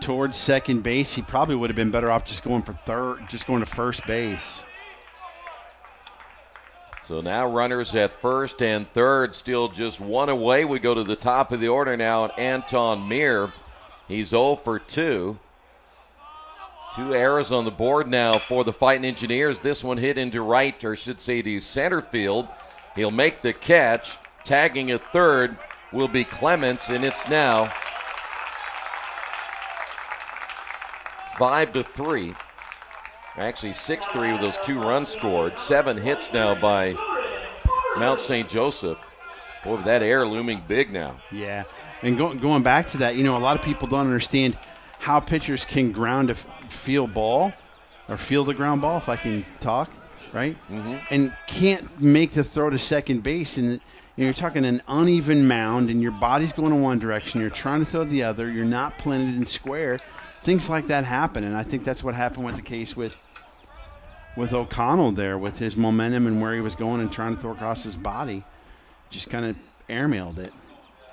towards second base. He probably would have been better off just going to first base. So now runners at first and third, still just one away. We go to the top of the order now, and Anton Meir. He's 0 for 2. 2 errors on the board now for the Fighting Engineers. This one hit into right, or should say to center field. He'll make the catch. Tagging at third will be Clements, and it's now 5-3. Actually 6-3 with those 2 runs scored. 7 hits now by Mount St. Joseph. Boy, that error looming big now. Yeah, and going back to that, a lot of people don't understand how pitchers can ground a field ball or field a ground ball, if I can talk, right? Mm-hmm. And can't make the throw to second base. And you're talking an uneven mound and your body's going in one direction. You're trying to throw the other. You're not planted in square. Things like that happen. And I think that's what happened with the case with O'Connell there, with his momentum and where he was going and trying to throw across his body. Just kind of airmailed it.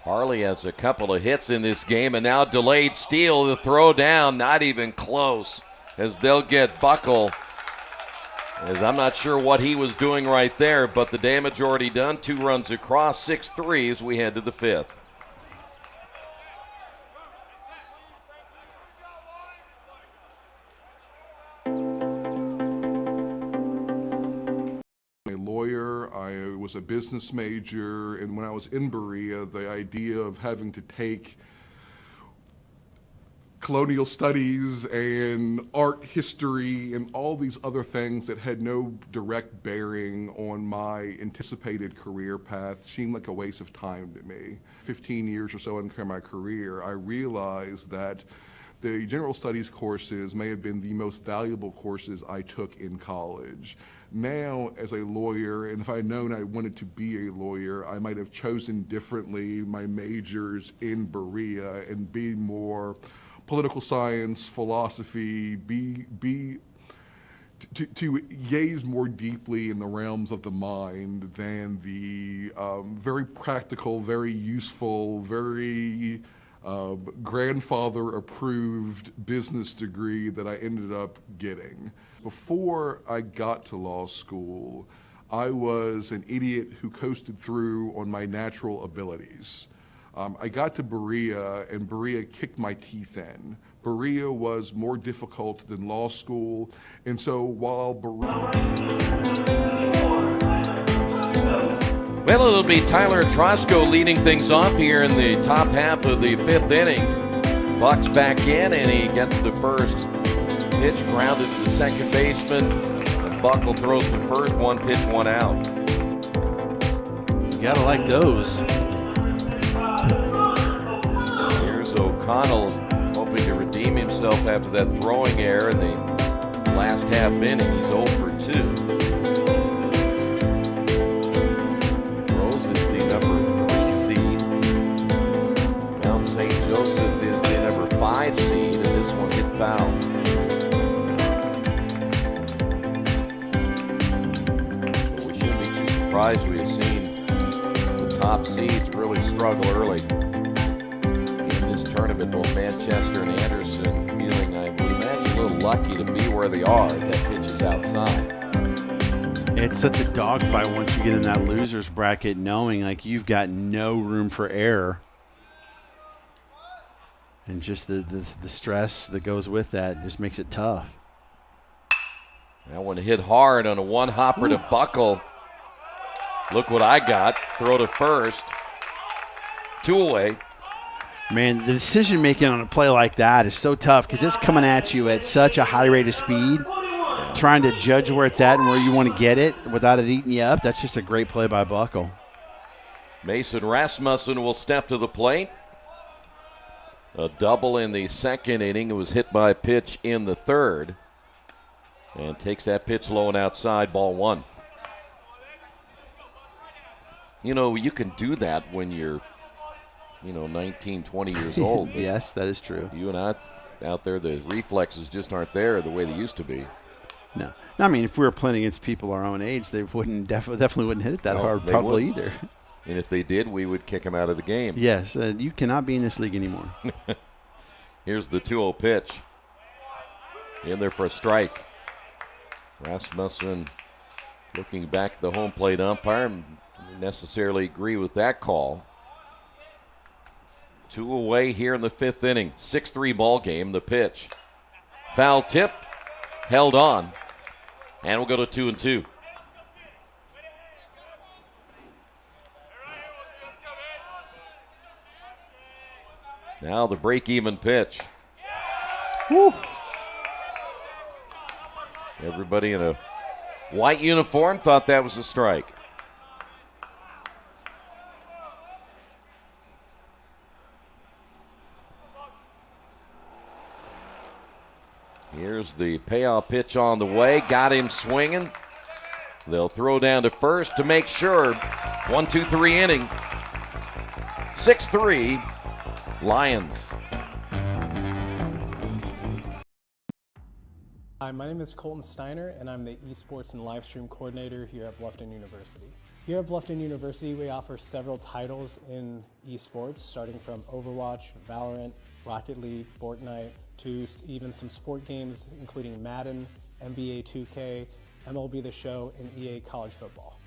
Harley has a couple of hits in this game, and now delayed steal. The throw down, not even close, as they'll get Buckle. As I'm not sure what he was doing right there, but the damage already done. 2 runs across, 6-3 as we head to the 5th. lawyer, I was a business major, and when I was in Berea, the idea of having to take colonial studies and art history and all these other things that had no direct bearing on my anticipated career path seemed like a waste of time to me. 15 years or so into my career, I realized that the general studies courses may have been the most valuable courses I took in college. Now, as a lawyer, and if I'd known I wanted to be a lawyer, I might have chosen differently my majors in Berea and be more political science, philosophy, to gaze more deeply in the realms of the mind than the very practical, very useful, very grandfather-approved business degree that I ended up getting. Before I got to law school, I was an idiot who coasted through on my natural abilities. I got to Berea, and Berea kicked my teeth in. Berea was more difficult than law school, and so while Well, it'll be Tyler Trosco leading things off here in the top half of the fifth inning. Buck's back in, and he gets the first pitch grounded to the second baseman. And Buckle throws to first, one pitch, one out. You gotta like those. Here's O'Connell hoping to redeem himself after that throwing error in the last half inning. He's 0 for 2. Rose is the number 3 seed. Mount St. Joseph is the number 5 seed, and this one hit foul. So we shouldn't be too surprised. We have seen the top seeds really struggle early. Tournament, both Manchester and Anderson feeling, I would imagine, a little lucky to be where they are as that pitch is outside. It's such a dogfight once you get in that loser's bracket, knowing like you've got no room for error. And just the stress that goes with that just makes it tough. That one hit hard on a one-hopper to Buckle. Look what I got. Throw to first. 2 away. Man, the decision-making on a play like that is so tough because it's coming at you at such a high rate of speed. Trying to judge where it's at and where you want to get it without it eating you up, that's just a great play by Buckle. Mason Rasmussen will step to the plate. A double in the second inning. It was hit by a pitch in the third. And takes that pitch low and outside, ball 1. You know, you can do that when you're 19, 20 years old. Yes, that is true. You and I out there, the reflexes just aren't there the way they used to be. No. I mean, if we were playing against people our own age, they wouldn't definitely wouldn't hit it that hard probably either. And if they did, we would kick them out of the game. Yes, you cannot be in this league anymore. Here's the 2-0 pitch. In there for a strike. Rasmussen looking back at the home plate umpire. Didn't necessarily agree with that call. 2 away here in the fifth inning. 6-3 ball game. The pitch. Foul tip. Held on. And we'll go to 2-2. Now the break-even pitch. Woo. Everybody in a white uniform thought that was a strike. Here's the payoff pitch on the way. Got him swinging. They'll throw down to first to make sure. 1-2-3 inning. 6-3 Lions. Hi, my name is Colton Steiner, and I'm the Esports and Livestream Coordinator here at Bluffton University. Here at Bluffton University, we offer several titles in esports, starting from Overwatch, Valorant, Rocket League, Fortnite, to even some sport games, including Madden, NBA 2K, MLB The Show, and EA College Football.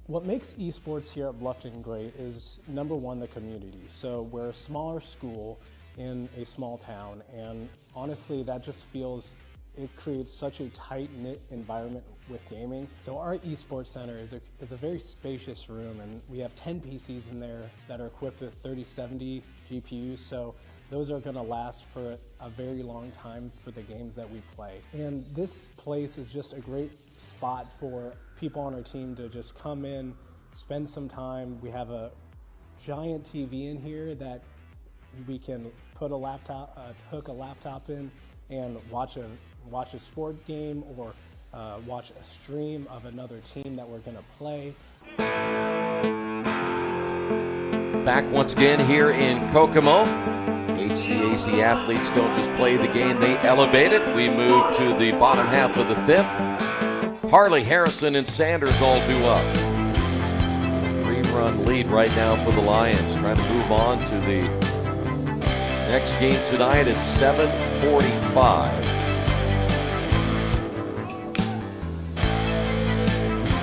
What makes esports here at Bluffton great is, number one, the community. So we're a smaller school in a small town, and honestly, that just feels it creates such a tight-knit environment with gaming. So our esports center is a very spacious room, and we have 10 PCs in there that are equipped with 3070 GPUs, so those are gonna last for a very long time for the games that we play. And this place is just a great spot for people on our team to just come in, spend some time. We have a giant TV in here that we can put hook a laptop in and watch a sport game or watch a stream of another team that we're gonna play. Back once again here in Kokomo. HCAC athletes don't just play the game, they elevate it. We move to the bottom half of the fifth. Harley, Harrison, and Sanders all due up. 3-run lead right now for the Lions. Trying to move on to the next game tonight at 7:45.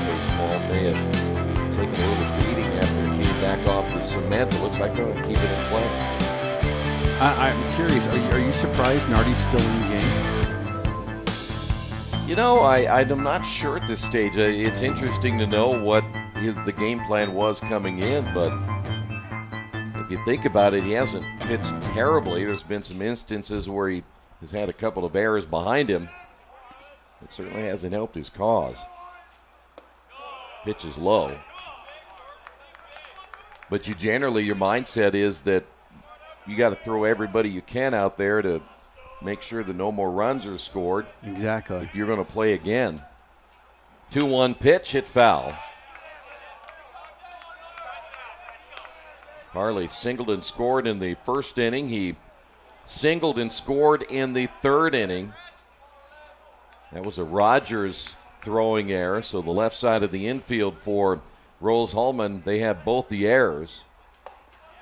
Baseball may have taken a little beating after it came back off the cement. It looks like they're going to keep it in play. I'm curious, are you surprised Nardi's still in the game? You know, I'm not sure at this stage. It's interesting to know what the game plan was coming in, but if you think about it, he hasn't pitched terribly. There's been some instances where he has had a couple of errors behind him. It certainly hasn't helped his cause. Pitch is low. But your mindset is that you got to throw everybody you can out there to make sure that no more runs are scored. Exactly. If you're going to play again. 2-1 pitch, hit foul. Harley singled and scored in the first inning. He singled and scored in the third inning. That was a Rogers throwing error, so the left side of the infield for Rose-Hulman, they have both the errors.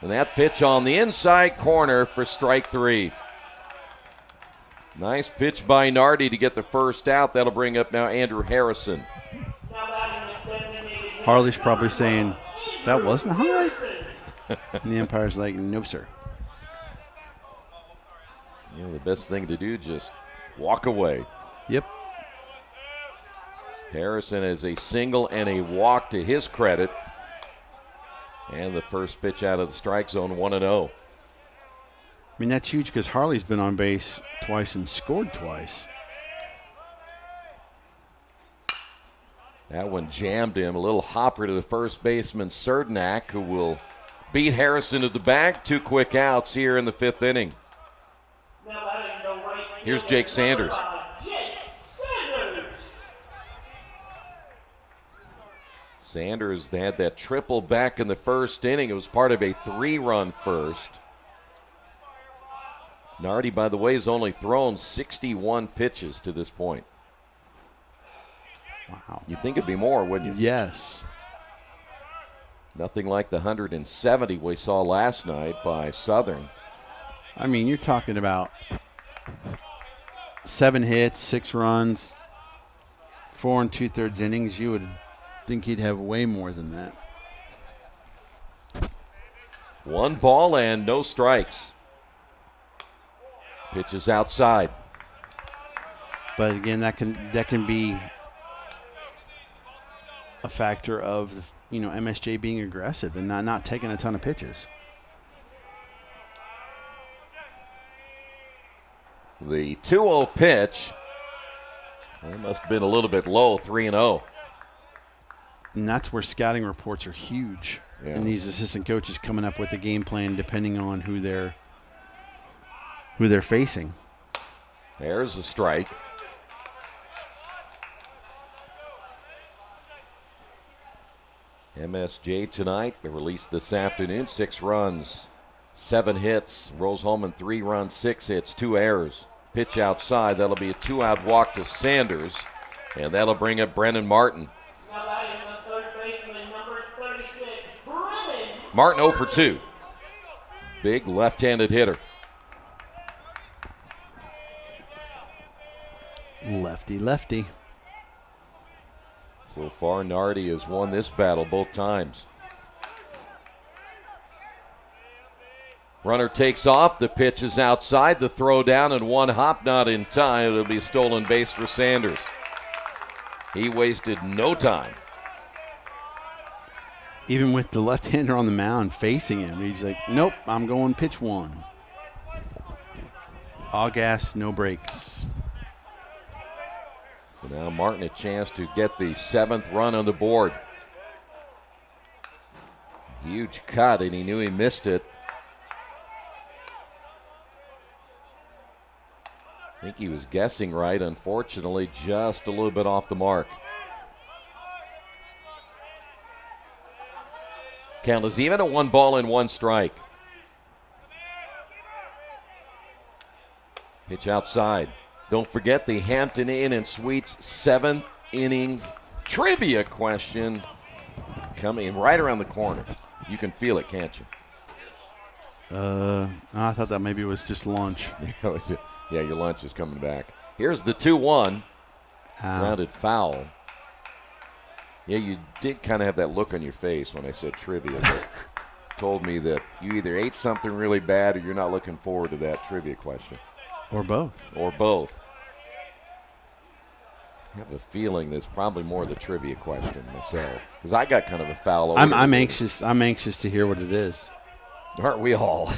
And that pitch on the inside corner for strike 3. Nice pitch by Nardi to get the first out. That'll bring up now Andrew Harrison. Harley's probably saying, that wasn't high? And the umpire's like, no, sir. You know, the best thing to do, just walk away. Yep. Harrison has a single and a walk to his credit. And the first pitch out of the strike zone, 1-0. I mean, that's huge because Harley's been on base twice and scored twice. That one jammed him. A little hopper to the first baseman, Serdenak, who will beat Harrison to the bag. 2 quick outs here in the 5th inning. Here's Jake Sanders. Sanders had that triple back in the first inning. It was part of a 3-run first. Nardi, by the way, has only thrown 61 pitches to this point. Wow. You'd think it'd be more, wouldn't you? Yes. Nothing like the 170 we saw last night by Southern. I mean, you're talking about 7 hits, 6 runs, 4 2/3 innings. You would think he'd have way more than that. 1 ball and no strikes. Pitch is outside. But again, that can be a factor of, you know, MSJ being aggressive and not taking a ton of pitches. The 2-0 pitch. It must have been a little bit low, 3-0. And that's where scouting reports are huge. Yeah. And these assistant coaches coming up with a game plan depending on who they're facing. There's a strike. MSJ tonight, they released this afternoon, 6 runs, 7 hits. Rose-Hulman 3 runs, 6 hits, 2 errors. Pitch outside, that'll be a 2-out walk to Sanders, and that'll bring up Brennan Martin. Martin 0 for 2. Big left-handed hitter. Lefty. So far, Nardi has won this battle both times. Runner takes off. The pitch is outside. The throw down and one hop not in time. It'll be stolen base for Sanders. He wasted no time. Even with the left-hander on the mound facing him, he's like, nope, I'm going pitch one. All gas, no brakes. So now Martin a chance to get the 7th run on the board. Huge cut, and he knew he missed it. I think he was guessing right. Unfortunately, just a little bit off the mark. Count is even at 1 ball and 1 strike. Pitch outside. Don't forget the Hampton Inn and Suites 7th inning trivia question coming right around the corner. You can feel it, can't you? I thought that maybe it was just lunch. Yeah, your lunch is coming back. Here's the 2-1. Grounded foul. Yeah, you did kind of have that look on your face when I said trivia. That told me that you either ate something really bad or you're not looking forward to that trivia question. Or both. Or both. I have a feeling there's probably more of the trivia question myself. Because I got kind of a foul over I'm anxious to hear what it is. Aren't we all?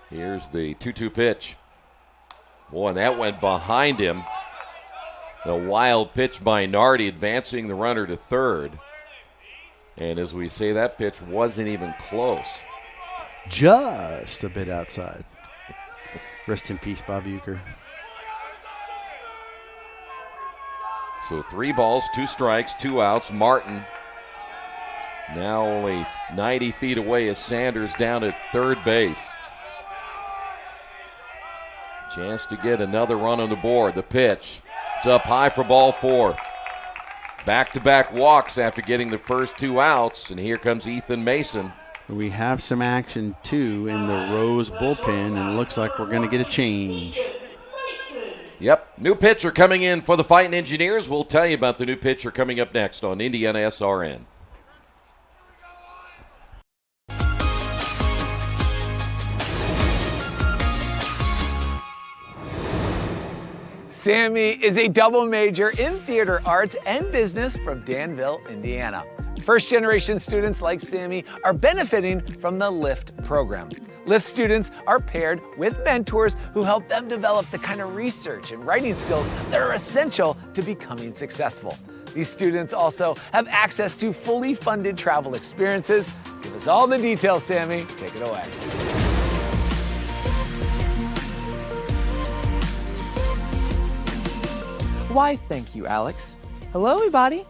Here's the 2-2 pitch. Boy, and that went behind him. The wild pitch by Nardi, advancing the runner to third. And as we say, that pitch wasn't even close. Just a bit outside. Rest in peace, Bob Uecker. So 3 balls, 2 strikes, 2 outs. Martin now only 90 feet away as Sanders down at third base. Chance to get another run on the board. The pitch. It's up high for ball 4. Back-to-back walks after getting the first 2 outs, and here comes Ethan Mason. We have some action, too, in the Rose bullpen, and it looks like we're going to get a change. Yep, new pitcher coming in for the Fighting Engineers. We'll tell you about the new pitcher coming up next on IndianaSRN. Sammy is a double major in theater arts and business from Danville, Indiana. First-generation students like Sammy are benefiting from the LIFT program. LIFT students are paired with mentors who help them develop the kind of research and writing skills that are essential to becoming successful. These students also have access to fully funded travel experiences. Give us all the details, Sammy. Take it away. Why, thank you, Alex. Hello, everybody.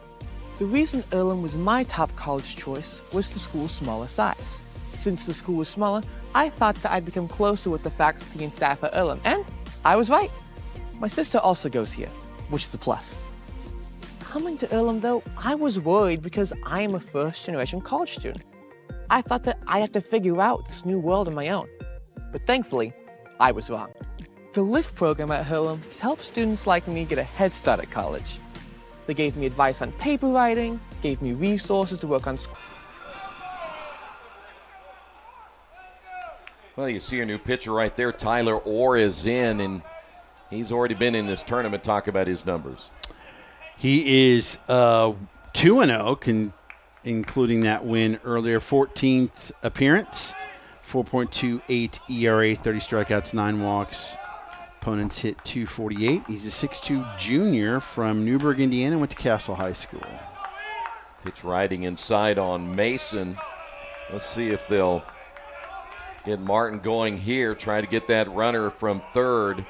The reason Earlham was my top college choice was the school's smaller size. Since the school was smaller, I thought that I'd become closer with the faculty and staff at Earlham, and I was right. My sister also goes here, which is a plus. Coming to Earlham, though, I was worried because I am a first-generation college student. I thought that I'd have to figure out this new world on my own. But thankfully, I was wrong. The LIFT program at Earlham has helped students like me get a head start at college. They gave me advice on paper writing, gave me resources to work on school. Well, you see your new pitcher right there. Tyler Orr is in, and he's already been in this tournament. Talk about his numbers. He is 2-0, including that win earlier. 14th appearance, 4.28 ERA, 30 strikeouts, 9 walks. Opponents hit .248. He's a 6'2 junior from Newburgh, Indiana, went to Castle High School. Pitch riding inside on Mason. Let's see if they'll get Martin going here, try to get that runner from third.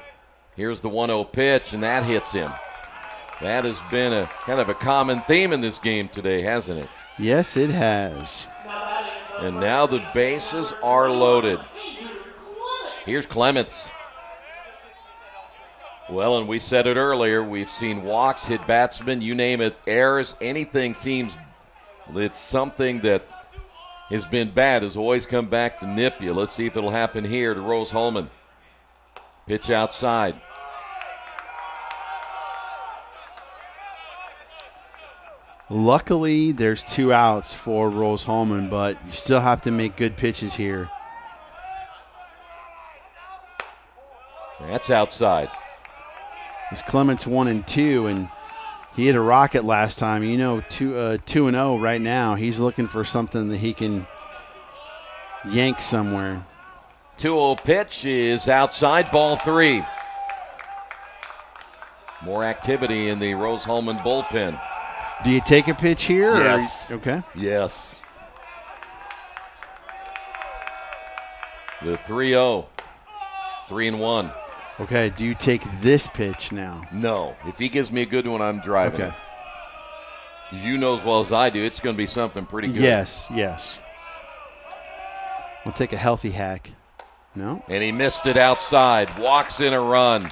Here's the 1-0 pitch, and that hits him. That has been a kind of a common theme in this game today, hasn't it? Yes, it has. And now the bases are loaded. Here's Clements. Well, and we said it earlier, we've seen walks, hit batsmen, you name it, errors, anything seems, it's something that has been bad, has always come back to nip you. Let's see if it'll happen here to Rose-Hulman. Pitch outside. 1-0 1-0 Luckily, there's 2 outs for Rose-Hulman, but you still have to make good pitches here. That's outside. It's Clements 1-2, and he hit a rocket last time. 2-0 right now. He's looking for something that he can yank somewhere. 2-0 pitch is outside, ball 3. More activity in the Rose-Hulman bullpen. Do you take a pitch here? Yes. Okay. Yes. The 3-0. 3-1. Okay, do you take this pitch now? No. If he gives me a good one, I'm driving Okay. it. As you know as well as I do, it's going to be something pretty good. Yes. We'll take a healthy hack. No? And he missed it outside. Walks in a run.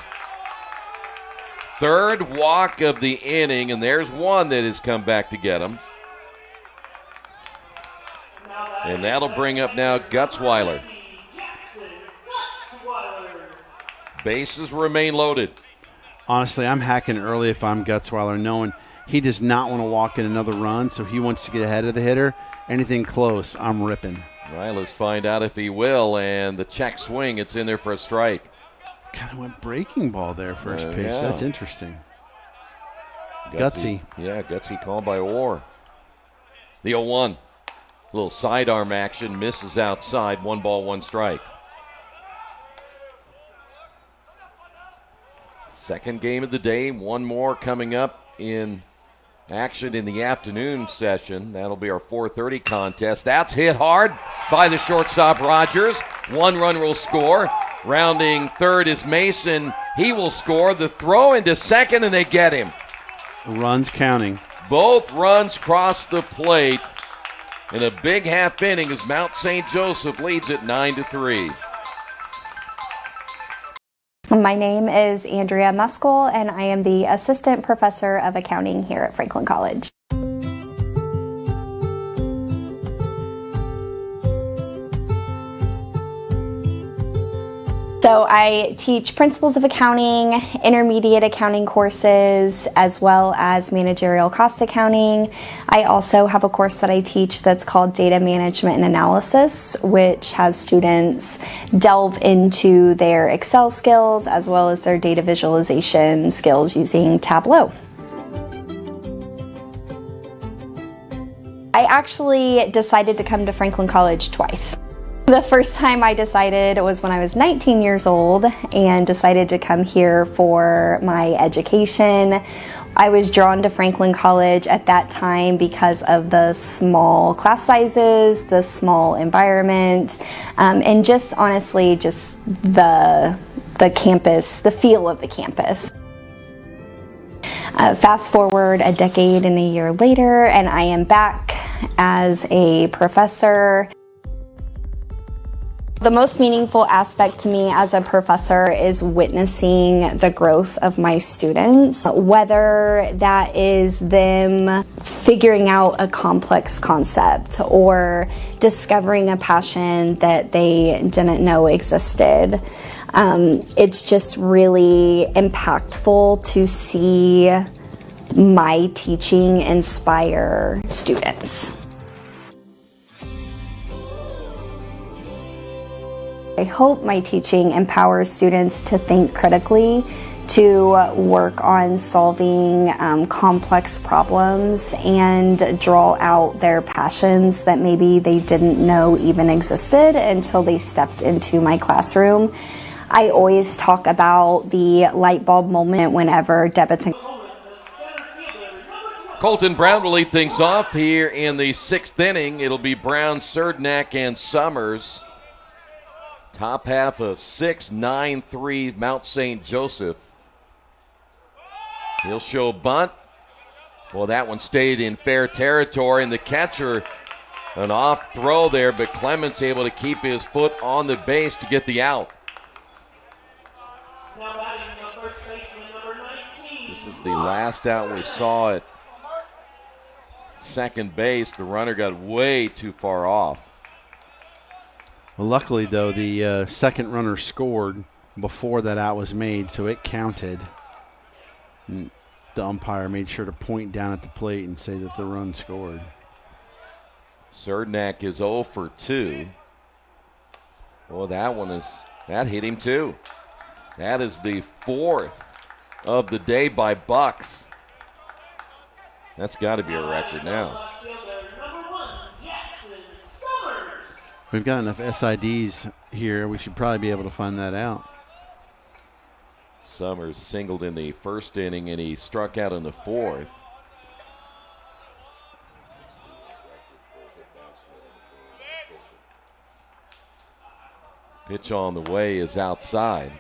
Third walk of the inning, and there's one that has come back to get him. And that'll bring up now Gutzweiler. Bases remain loaded. Honestly, I'm hacking early if I'm Gutzweiler, knowing he does not want to walk in another run, so he wants to get ahead of the hitter. Anything close, I'm ripping. All right, let's find out if he will. And the check swing, it's in there for a strike. Kind of went breaking ball there, first pitch. Yeah. That's interesting. Gutsy. Yeah, gutsy call by Orr. The 0-1. Little sidearm action, misses outside. 1 ball, 1 strike. Second game of the day. One more coming up in action in the afternoon session. That'll be our 4:30 contest. That's hit hard by the shortstop Rogers. 1 run will score. Rounding third is Mason. He will score. The throw into second, and they get him. Runs counting. Both runs cross the plate in a big half inning as Mount St. Joseph leads it 9-3. My name is Andrea Muskel, and I am the Assistant Professor of Accounting here at Franklin College. So I teach principles of accounting, intermediate accounting courses, as well as managerial cost accounting. I also have a course that I teach that's called data management and analysis, which has students delve into their Excel skills as well as their data visualization skills using Tableau. I actually decided to come to Franklin College twice. The first time I decided was when I was 19 years old and decided to come here for my education. I was drawn to Franklin College at that time because of the small class sizes, the small environment, and just honestly, just the campus, the feel of the campus. Fast forward a decade and a year later, and I am back as a professor. The most meaningful aspect to me as a professor is witnessing the growth of my students, whether that is them figuring out a complex concept or discovering a passion that they didn't know existed. It's just really impactful to see my teaching inspire students. I hope my teaching empowers students to think critically, to work on solving complex problems and draw out their passions that maybe they didn't know even existed until they stepped into my classroom. I always talk about the light bulb moment whenever debits and Colton Brown will lead things off here in the 6th inning. It'll be Brown, Serdnak, and Summers. Top half of 6-9-3 Mount St. Joseph. He'll show bunt. Well, that one stayed in fair territory, and the catcher, an off throw there, but Clements able to keep his foot on the base to get the out. This is the last out we saw at second base. The runner got way too far off. Well, luckily, though, the second runner scored before that out was made, so it counted. the umpire made sure to point down at the plate and say that the run scored. Serdnak is 0 for 2. Well, that hit him too. That is the 4th of the day by Bucks. That's got to be a record now. We've got enough SIDs here. We should probably be able to find that out. Summers singled in the first inning, and he struck out in the 4th. Pitch on the way is outside.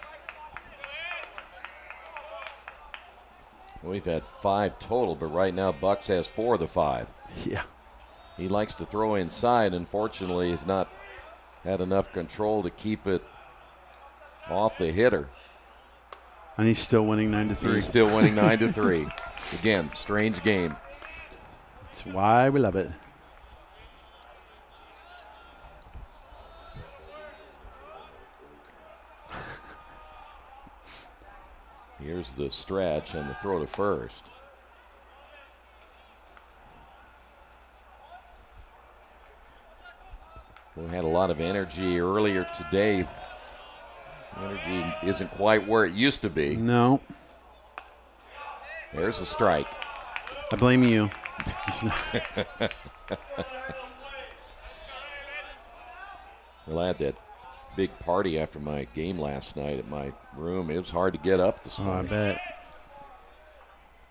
We've had 5 total, but right now Bucks has 4 of the 5. Yeah. He likes to throw inside. Unfortunately, he's not had enough control to keep it off the hitter. And he's still winning 9-3. He's still winning 9-3. Again, strange game. That's why we love it. Here's the stretch and the throw to first. We had a lot of energy earlier today. Energy isn't quite where it used to be. No. There's a strike. I blame you. Well, I had that big party after my game last night at my room. It was hard to get up this morning. I bet.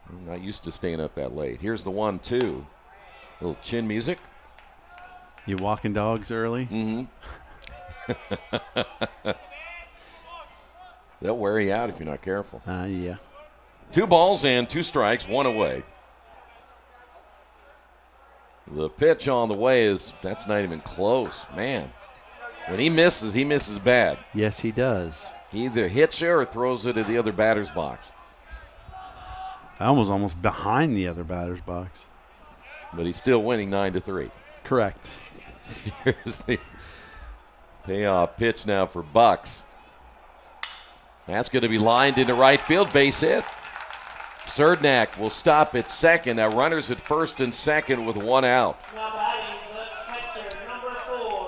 I'm not used to staying up that late. Here's the 1-2. Little chin music. You walking dogs early? Mm-hmm. They'll wear you out if you're not careful. Yeah. 2 balls and 2 strikes, 1 away. The pitch on the way that's not even close. Man, when he misses bad. Yes, he does. He either hits you or throws it at the other batter's box. I was almost behind the other batter's box. But he's still winning 9-3. Correct. Here's the payoff pitch now for Bucks. That's going to be lined into right field, base hit. Serdnak will stop at second. Now runners at first and second with 1 out.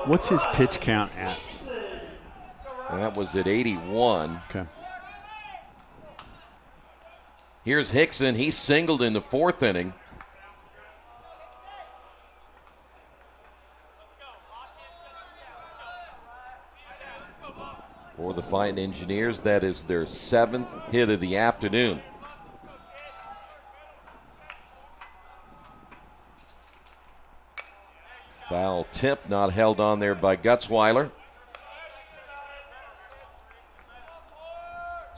What's his pitch count at? That was at 81. Okay. Here's Hickson. He singled in the 4th inning. For the Fighting Engineers, that is their 7th hit of the afternoon. Foul tip, not held on there by Gutzweiler.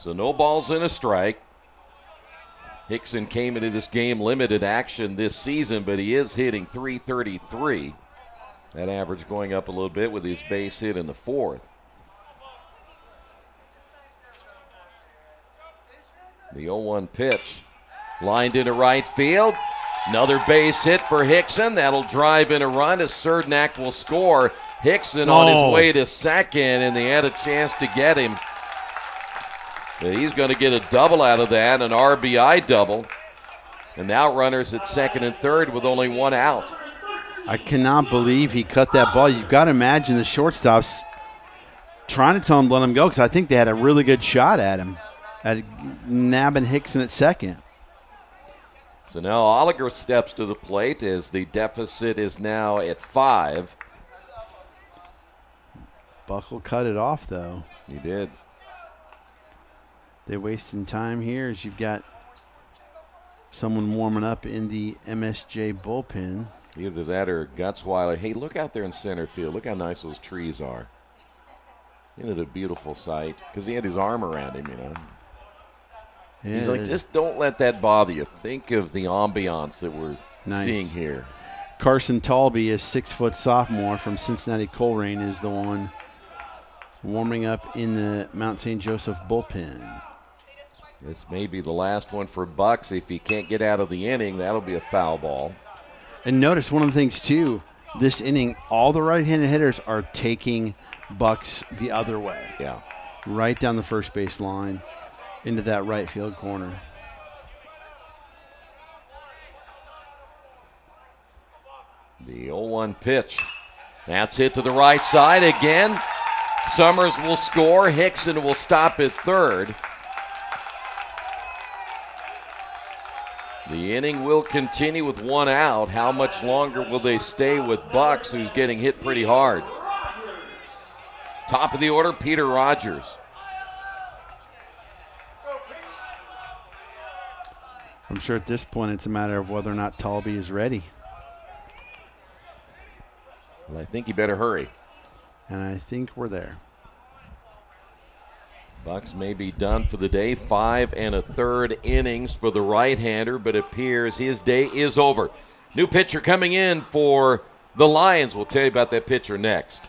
So no balls and a strike. Hickson came into this game limited action this season, but he is hitting .333. That average going up a little bit with his base hit in the 4th. The 0-1 pitch lined into right field. Another base hit for Hickson. That'll drive in a run as Serdnak will score. Hickson on his way to second, and they had a chance to get him. But he's going to get a double out of that, an RBI double. And now runners at second and third with only 1 out. I cannot believe he cut that ball. You've got to imagine the shortstop's trying to tell him to let him go because I think they had a really good shot at him, at nabbing Hickson at second. So now Oliger steps to the plate as the deficit is now at 5. Buckle cut it off, though. He did. They're wasting time here as you've got someone warming up in the MSJ bullpen. Either that or Gutzweiler. Hey, look out there in center field. Look how nice those trees are. Isn't it a beautiful sight? Because he had his arm around him, you know. Yeah, he's like, just don't let that bother you. Think of the ambiance that we're nice. seeing here. Carson Talby, a 6-foot sophomore from Cincinnati Colerain, is the one warming up in the Mount St. Joseph bullpen. This may be the last one for Bucks. If he can't get out of the inning, that'll be a foul ball. And notice one of the things, too, this inning, all the right-handed hitters are taking Bucks the other way. Yeah. Right down the first base line into that right field corner. The 0-1 pitch. That's hit to the right side again. Summers will score. Hickson will stop at third. The inning will continue with one out. How much longer will they stay with Bucks, who's getting hit pretty hard? Top of the order, Peter Rogers. I'm sure at this point it's a matter of whether or not Talby is ready. Well, I think you better hurry. And I think we're there. Bucks may be done for the day. 5 1/3 innings for the right-hander, but it appears his day is over. New pitcher coming in for the Lions. We'll tell you about that pitcher next.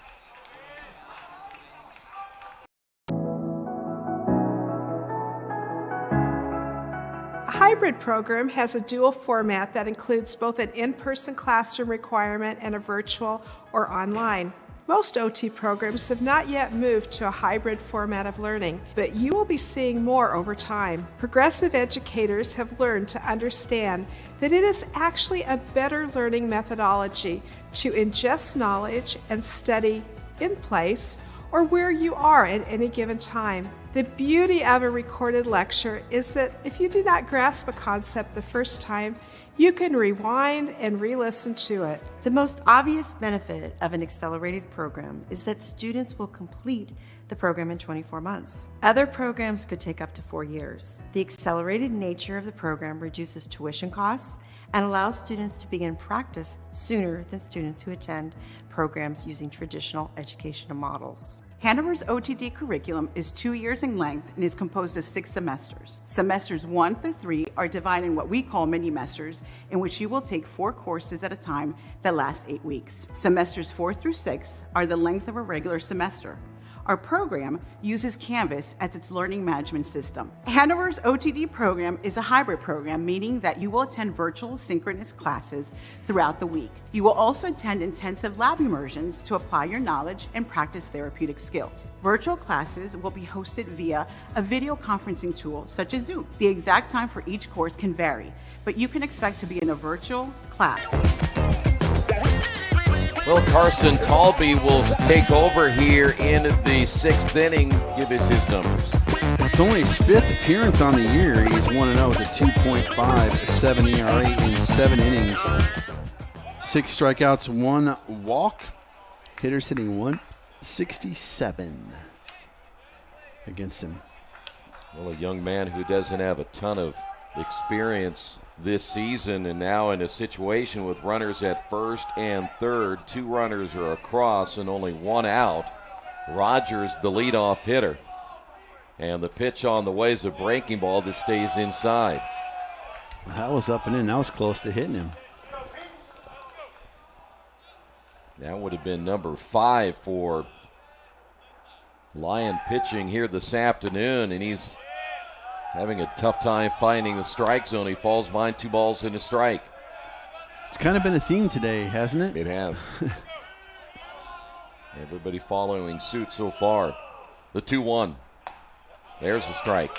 A hybrid program has a dual format that includes both an in-person classroom requirement and a virtual or online. Most OT programs have not yet moved to a hybrid format of learning, but you will be seeing more over time. Progressive educators have learned to understand that it is actually a better learning methodology to ingest knowledge and study in place or where you are at any given time. The beauty of a recorded lecture is that if you do not grasp a concept the first time, you can rewind and re-listen to it. The most obvious benefit of an accelerated program is that students will complete the program in 24 months. Other programs could take up to 4 years. The accelerated nature of the program reduces tuition costs and allows students to begin practice sooner than students who attend programs using traditional educational models. Hanover's OTD curriculum is 2 years in length and is composed of 6 semesters. Semesters 1 through 3 are divided in what we call mini-mesters, in which you will take 4 courses at a time that last 8 weeks. Semesters 4 through 6 are the length of a regular semester. Our program uses Canvas as its learning management system. Hanover's OTD program is a hybrid program, meaning that you will attend virtual synchronous classes throughout the week. You will also attend intensive lab immersions to apply your knowledge and practice therapeutic skills. Virtual classes will be hosted via a video conferencing tool such as Zoom. The exact time for each course can vary, but you can expect to be in a virtual class. Well, Carson Talby will take over here in the 6th inning. Give us his numbers. It's only his 5th appearance on the year. He's 1-0 with a 2.57 ERA in 7 innings. 6 strikeouts, 1 walk. Hitters hitting 167 against him. Well, a young man who doesn't have a ton of experience this season, and now in a situation with runners at first and third. 2 runners are across and only 1 out. Rogers, the leadoff hitter. And the pitch on the way is a breaking ball that stays inside. That was up and in. That was close to hitting him. That would have been number 5 for Lyon pitching here this afternoon, and he's having a tough time finding the strike zone. He falls behind 2 balls and a strike. It's kind of been a theme today, hasn't it? It has. Everybody following suit so far. The 2-1. There's the strike.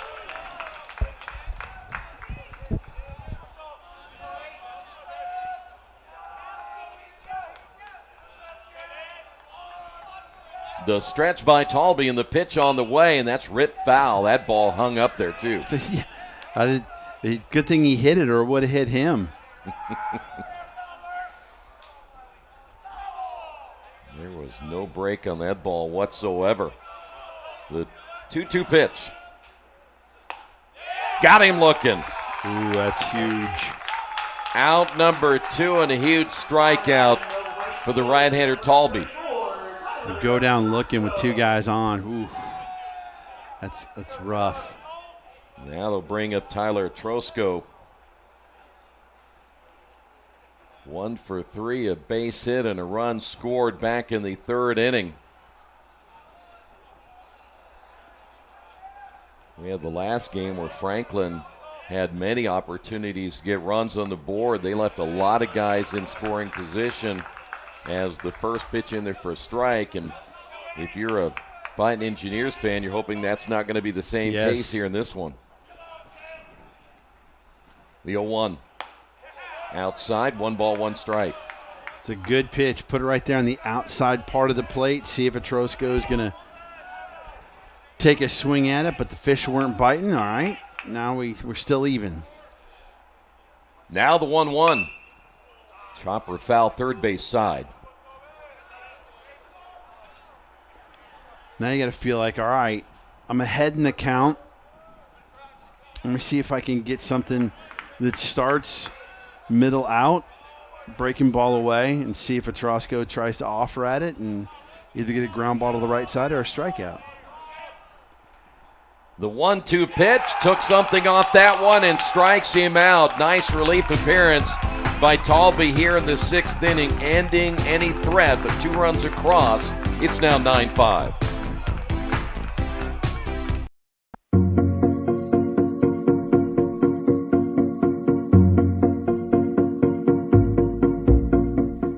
The stretch by Talby and the pitch on the way, and that's ripped foul. That ball hung up there, too. Good thing he hit it, or it would have hit him. There was no break on that ball whatsoever. The 2-2 pitch. Got him looking. Ooh, that's huge. Out number 2 and a huge strikeout for the right-hander Talby. You go down looking with 2 guys on. Ooh, that's rough. Now they'll bring up Tyler Trosco. 1 for 3, a base hit and a run scored back in the 3rd inning. We had the last game where Franklin had many opportunities to get runs on the board. They left a lot of guys in scoring position as the first pitch in there for a strike. And if you're a Fighting Engineers fan, you're hoping that's not going to be the same case here in this one. The 0-1. Outside, 1 ball, 1 strike. It's a good pitch. Put it right there on the outside part of the plate. See if Atrosko is going to take a swing at it, but the fish weren't biting. All right. Now we're still even. Now the 1-1. Chopper foul, third base side. Now you got to feel like, all right, I'm ahead in the count. Let me see if I can get something that starts middle out, breaking ball away, and see if Atrosko tries to offer at it and either get a ground ball to the right side or a strikeout. The 1-2 pitch took something off that one and strikes him out. Nice relief appearance by Talby here in the 6th inning, ending any threat, but 2 runs across. It's now 9-5.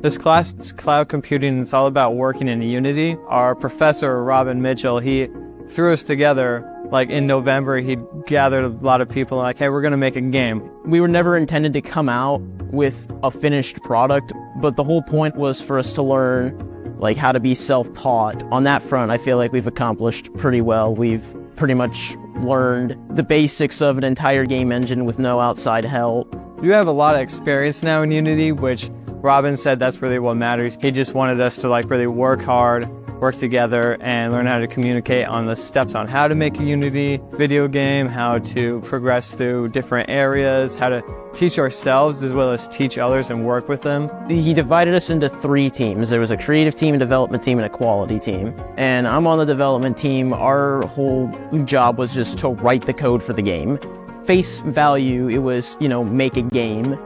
This class is cloud computing. It's all about working in unity. Our professor, Robin Mitchell, he threw us together. Like in November, he gathered a lot of people like, hey, we're going to make a game. We were never intended to come out with a finished product, but the whole point was for us to learn like how to be self-taught. On that front, I feel like we've accomplished pretty well. We've pretty much learned the basics of an entire game engine with no outside help. You have a lot of experience now in Unity, which Robin said that's really what matters. He just wanted us to like really work hard, work together, and learn how to communicate on the steps on how to make a Unity video game, how to progress through different areas, how to teach ourselves as well as teach others and work with them. He divided us into 3 teams. There was a creative team, a development team, and a quality team. And I'm on the development team. Our whole job was just to write the code for the game. Face value, it was, make a game.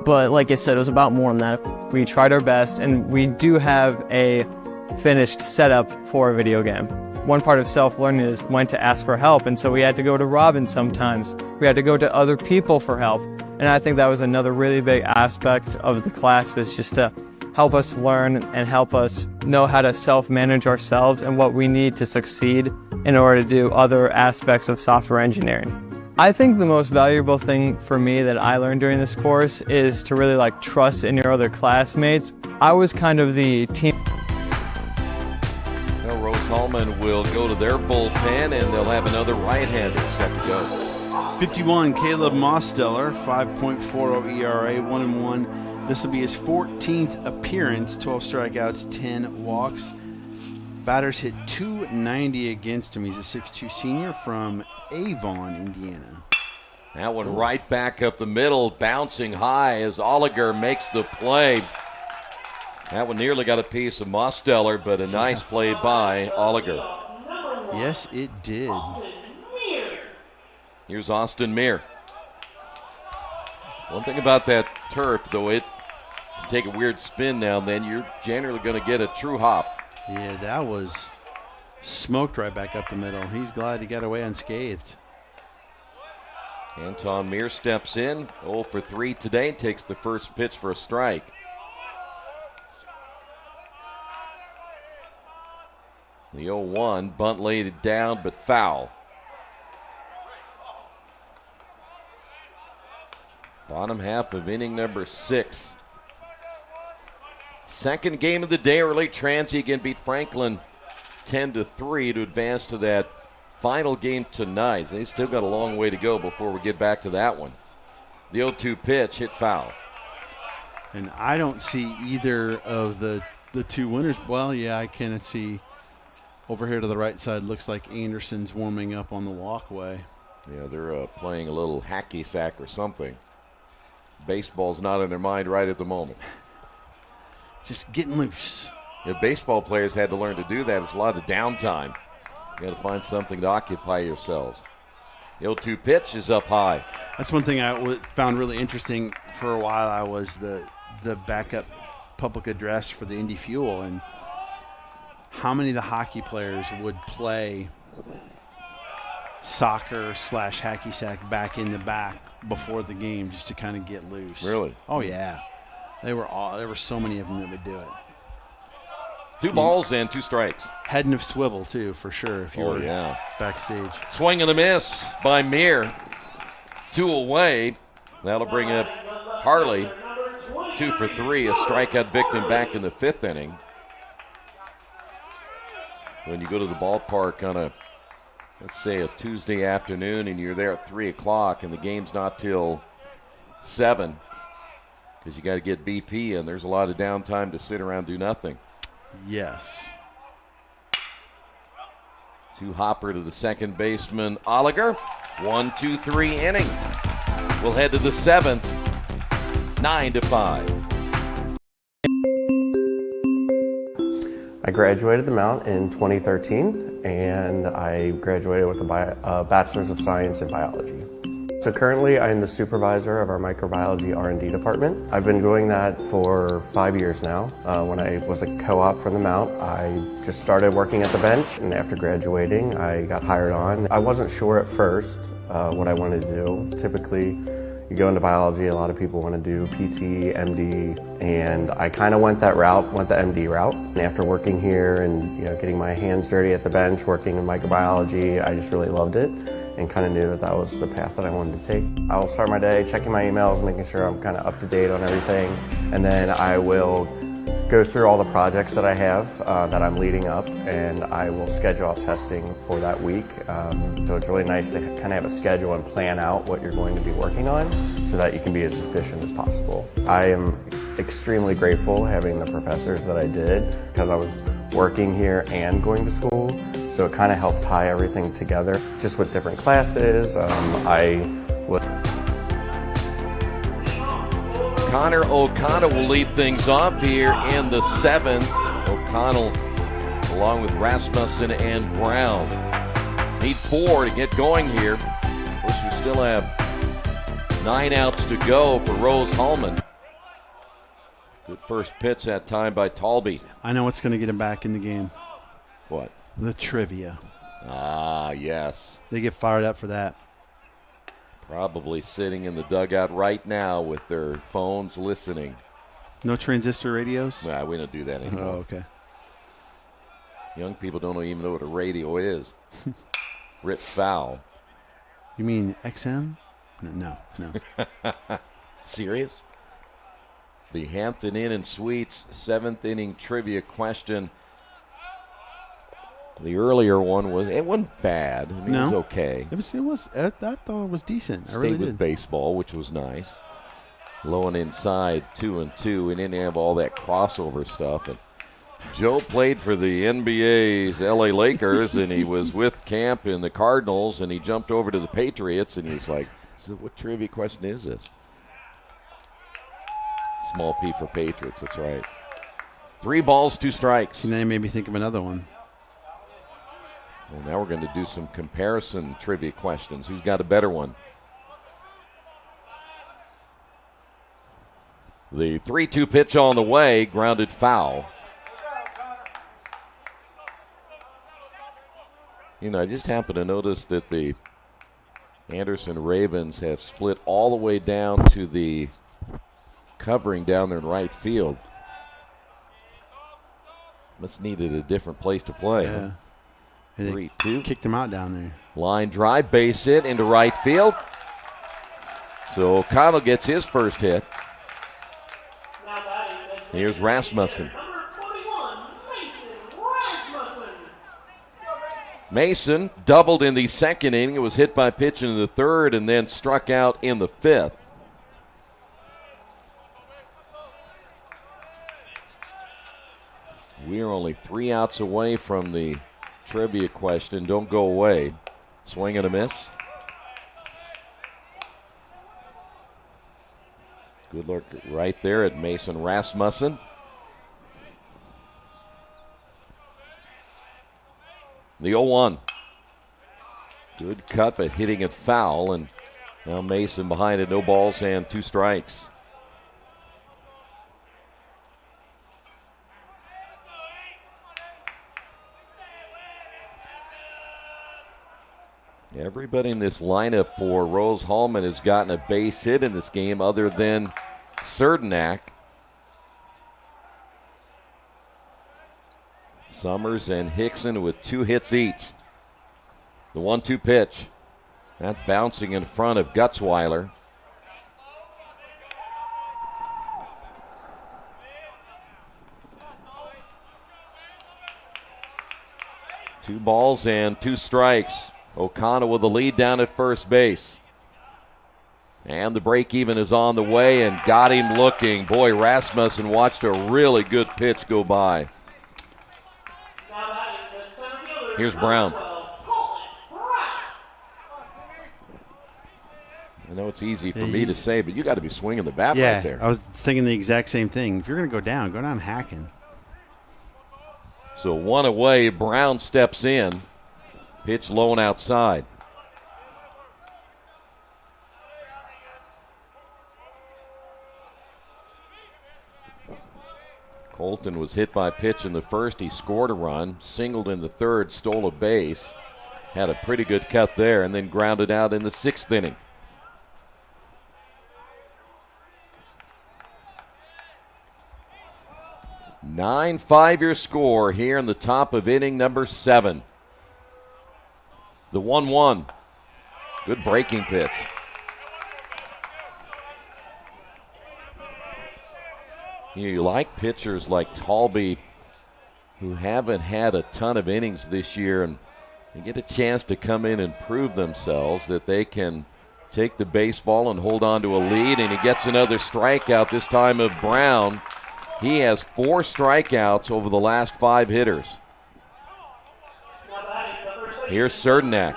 But like I said, it was about more than that. We tried our best, and we do have a finished setup for a video game. One part of self-learning is when to ask for help, and so we had to go to Robin sometimes. We had to go to other people for help, and I think that was another really big aspect of the class, was just to help us learn and help us know how to self-manage ourselves and what we need to succeed in order to do other aspects of software engineering. I think the most valuable thing for me that I learned during this course is to really trust in your other classmates. I was kind of the team. Now Rose-Hulman will go to their bullpen, and they'll have another right-hander set to go. 51, Caleb Mosteller, 5.40 ERA, 1-1. This will be his 14th appearance, 12 strikeouts, 10 walks. Batters hit .290 against him. He's a 6'2 senior from Avon, Indiana. That one right back up the middle, bouncing high as Oliger makes the play. That one nearly got a piece of Mosteller, but a nice play by Oliger. Yes, it did. Here's Austin Meir. One thing about that turf, though, it can take a weird spin now and then. You're generally going to get a true hop. Yeah, that was smoked right back up the middle. He's glad he got away unscathed. Anton Meir steps in, 0 for 3 today, takes the first pitch for a strike. The 0-1, bunt laid it down, but foul. Bottom half of inning number 6. Second game of the day, early Transy again beat Franklin 10-3 to advance to that final game tonight. They still got a long way to go before we get back to that one. The 0-2 pitch hit foul. And I don't see either of the 2 winners. Well, yeah, I can see over here to the right side. Looks like Anderson's warming up on the walkway. Yeah, they're playing a little hacky sack or something. Baseball's not in their mind right at the moment. Just getting loose. Yeah, baseball players had to learn to do that. It's a lot of downtime. You got to find something to occupy yourselves. The 0-2 pitch is up high. That's one thing I found really interesting. For a while, I was the backup public address for the Indy Fuel, and how many of the hockey players would play soccer / hacky sack back in the back before the game just to kind of get loose. Really? Oh, yeah. There were so many of them that would do it. 2 balls and 2 strikes. Head and swivel, too, for sure, if you were backstage. Swing and a miss by Meir. 2 away. That'll bring up Harley. 2 for 3, a strikeout victim back in the 5th inning. When you go to the ballpark on a, let's say, a Tuesday afternoon and you're there at 3 o'clock and the game's not till 7 because you got to get BP and there's a lot of downtime to sit around and do nothing. Yes. To Hopper to the second baseman, Oliger. 1-2-3 inning. We'll head to the 7th. 9-5. I graduated the Mount in 2013, and I graduated with a Bachelor's of Science in Biology. So currently, I'm the supervisor of our microbiology R&D department. I've been doing that for 5 years now. When I was a co-op from the Mount, I just started working at the bench, and after graduating, I got hired on. I wasn't sure at first what I wanted to do. Typically, you go into biology, a lot of people want to do PT, MD, and I kind of went that route, went the MD route. And after working here and getting my hands dirty at the bench, working in microbiology, I just really loved it and kind of knew that that was the path that I wanted to take. I will start my day checking my emails, making sure I'm kind of up to date on everything, and then I will go through all the projects that I have that I'm leading up, and I will schedule out testing for that week. So it's really nice to kind of have a schedule and plan out what you're going to be working on so that you can be as efficient as possible. I am extremely grateful having the professors that I did because I was working here and going to school, so it kind of helped tie everything together. Just with different classes, Connor O'Connell will lead things off here in the 7th. O'Connell along with Rasmussen and Brown. Need 4 to get going here. Of course, we still have 9 outs to go for Rose-Hulman. Good first pitch that time by Talby. I know what's going to get him back in the game. What? The trivia. Ah, yes. They get fired up for that. Probably sitting in the dugout right now with their phones listening. No transistor radios? Nah, we don't do that anymore. Oh, okay. Young people don't even know what a radio is. Rip foul. You mean XM? No. Serious? The Hampton Inn and Suites 7th inning trivia question. The earlier one wasn't bad. I mean, no. It was okay. I thought it was decent. Stayed I really with did. baseball, which was nice. Low and inside, 2-2, and didn't have all that crossover stuff. And Joe played for the NBA's LA Lakers, and he was with Camp in the Cardinals, and he jumped over to the Patriots, and he's like, so what trivia question is this? Small P for Patriots, that's right. 3 balls, 2 strikes. And then it made me think of another one. Well, now we're going to do some comparison trivia questions. Who's got a better one? The 3-2 pitch on the way, grounded foul. I just happened to notice that the Anderson Ravens have split all the way down to the covering down there in right field. Must needed a different place to play. Yeah. Huh? They 3-2. kicked him out down there. Line drive, base hit into right field. So O'Connell gets his first hit. Here's Rasmussen. Mason doubled in the 2nd inning. It was hit by pitch in the 3rd and then struck out in the 5th. We are only 3 outs away from the trivia question. Don't go away. Swing and a miss. Good look right there at Mason Rasmussen. The 0-1. Good cut, but hitting it foul. And now Mason behind it. No balls and 2 strikes. Everybody in this lineup for Rose-Hulman has gotten a base hit in this game other than Cernak. Summers and Hickson with 2 hits each. The 1-2 pitch. That bouncing in front of Gutzweiler. 2 balls and 2 strikes. O'Connell with the lead down at first base. And the break even is on the way and got him looking. Boy, Rasmussen watched a really good pitch go by. Here's Brown. I know it's easy for me to say, but you got to be swinging the bat right there. I was thinking the exact same thing. If you're going to go down hacking. So 1 away, Brown steps in. Pitch low and outside. Colton was hit by a pitch in the first. He scored a run, singled in the third, stole a base. Had a pretty good cut there, and then grounded out in the 6th inning. Nine 5-year score here in the top of inning number 7. The 1-1. Good breaking pitch. You like pitchers like Talby who haven't had a ton of innings this year, and they get a chance to come in and prove themselves that they can take the baseball and hold on to a lead, and he gets another strikeout, this time of Brown. He has 4 strikeouts over the last 5 hitters. Here's Cernak.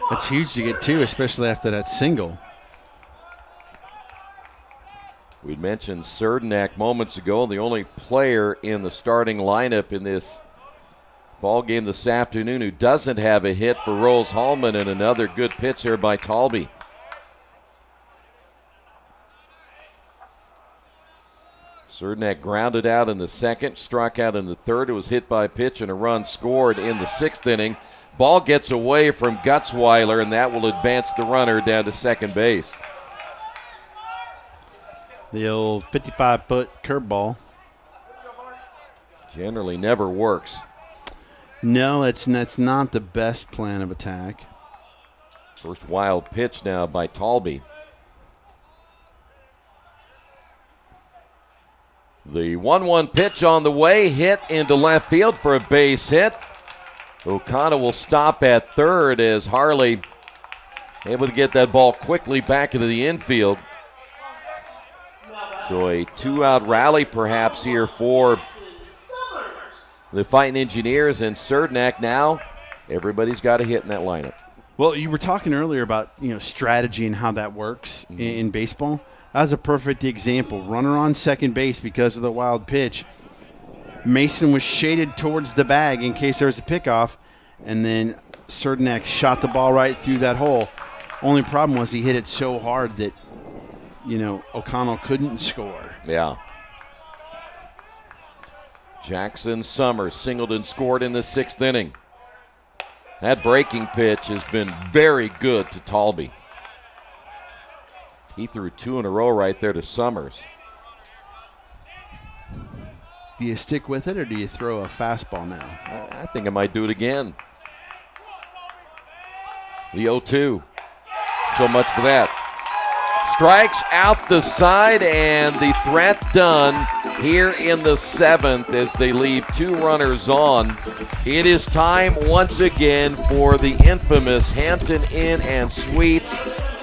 That's huge to get 2, especially after that single. We mentioned Cernak moments ago, the only player in the starting lineup in this ball game this afternoon who doesn't have a hit for Rose-Hulman, and another good pitch there by Talby. Cernak grounded out in the 2nd, struck out in the 3rd. It was hit by a pitch and a run scored in the 6th inning. Ball gets away from Gutzweiler, and that will advance the runner down to second base. The old 55-foot curveball. Generally never works. No, that's not the best plan of attack. First wild pitch now by Talby. The 1-1 pitch on the way, hit into left field for a base hit. O'Connell will stop at third as Harley able to get that ball quickly back into the infield. So a 2-out rally perhaps here for the Fighting Engineers, and Cernak now. Everybody's got a hit in that lineup. Well, you were talking earlier about strategy and how that works in baseball. That's a perfect example. Runner on second base because of the wild pitch. Mason was shaded towards the bag in case there was a pickoff, and then Cernak shot the ball right through that hole. Only problem was he hit it so hard that O'Connell couldn't score. Yeah. Jackson Summers singled and scored in the 6th inning. That breaking pitch has been very good to Talby. He threw 2 in a row right there to Summers. Do you stick with it, or do you throw a fastball now? I think I might do it again. The 0-2. So much for that. Strikes out the side, and the threat done here in the 7th as they leave 2 runners on. It is time once again for the infamous Hampton Inn and Suites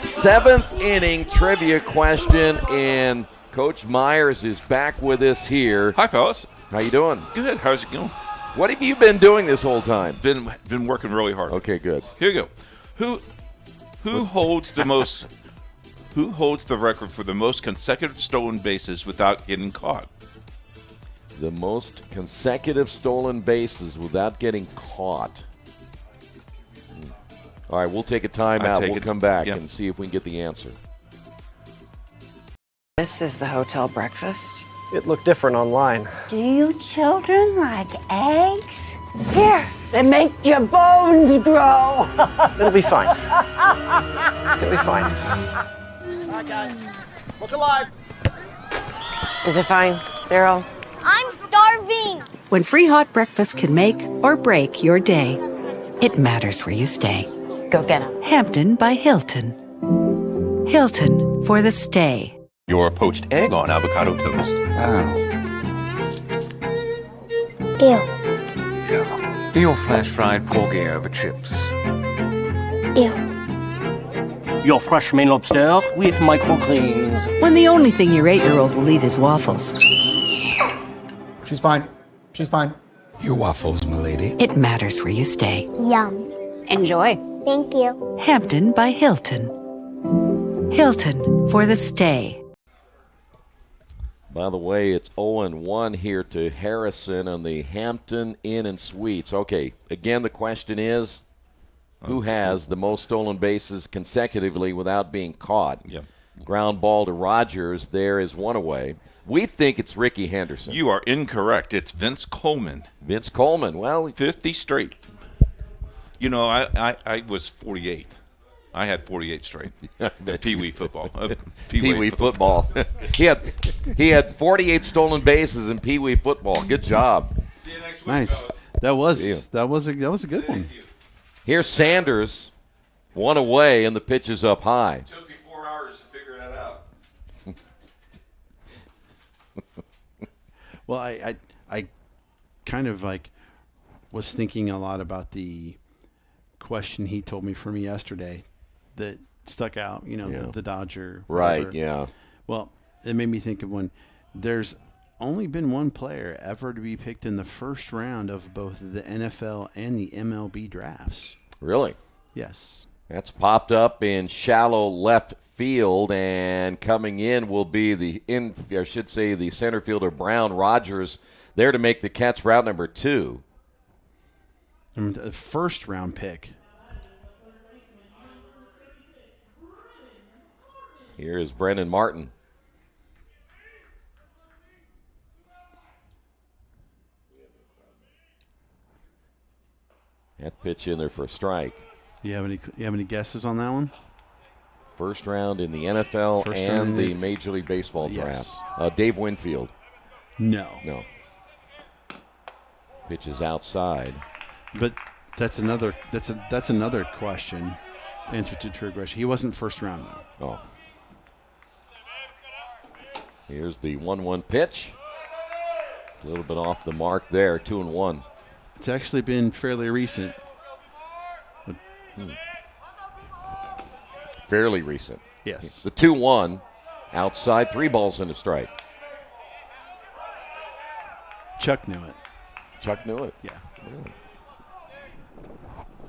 7th inning trivia question, and Coach Myers is back with us here. Hi, fellas. How you doing? Good. How's it going? What have you been doing this whole time? Been working really hard. Okay, good. Here you go. Who holds the most? Who holds the record for the most consecutive stolen bases without getting caught? The most consecutive stolen bases without getting caught. All right, we'll take a timeout. We'll come back and see if we can get the answer. This is the hotel breakfast. It looked different online. Do you children like eggs? Here, they make your bones grow. It'll be fine. It's gonna be fine. All right, guys. Look alive. Is it fine, Daryl? I'm starving. When free hot breakfast can make or break your day, it matters where you stay. Go get him. Hampton by Hilton. Hilton for the stay. Your poached egg on avocado toast. Ew. Your flash-fried porgy over chips. Ew. Your fresh Maine lobster with microgreens. When the only thing your 8-year-old will eat is waffles. She's fine. She's fine. Your waffles, milady. It matters where you stay. Yum. Enjoy. Thank you. Hampton by Hilton. Hilton for the stay. By the way, it's 0-1 here to Harrison on the Hampton Inn and Suites. Okay, again, the question is, who has the most stolen bases consecutively without being caught? Yep. Ground ball to Rogers. There is one away. We think it's Ricky Henderson. You are incorrect. It's Vince Coleman. Vince Coleman. Well, 50 straight. You know, I was 48. I had 48 straight. Pee-wee football. Pee-wee football. he had 48 stolen bases in Pee-wee football. Good job. See you next week. Nice. That was a good one. Here's Sanders, one away, and the pitch is up high. It took me 4 hours to figure that out. Well, I kind of was thinking a lot about the question he told me from yesterday that stuck out, the Dodger. Right, whatever. yeah. Well, it made me think of one. There's only been one player ever to be picked in the first round of both the NFL and the MLB drafts. Really? Yes. That's popped up in shallow left field, and coming in will be the center fielder Brown. Rogers there to make the catch, route number 2. And a first round pick. Here is Brendan Martin. That pitch in there for a strike. You have any guesses on that one? First round in the NFL and the Major League Baseball draft. Yes. Dave Winfield. No. Pitch is outside. But that's another question. Answer to true question. He wasn't first round though. Oh. Here's the 1-1 pitch. A little bit off the mark there, 2-1. It's actually been fairly recent. Fairly recent. Yes. The 2-1, outside, 3 balls and a strike. Chuck knew it. Chuck knew it? Yeah. Really?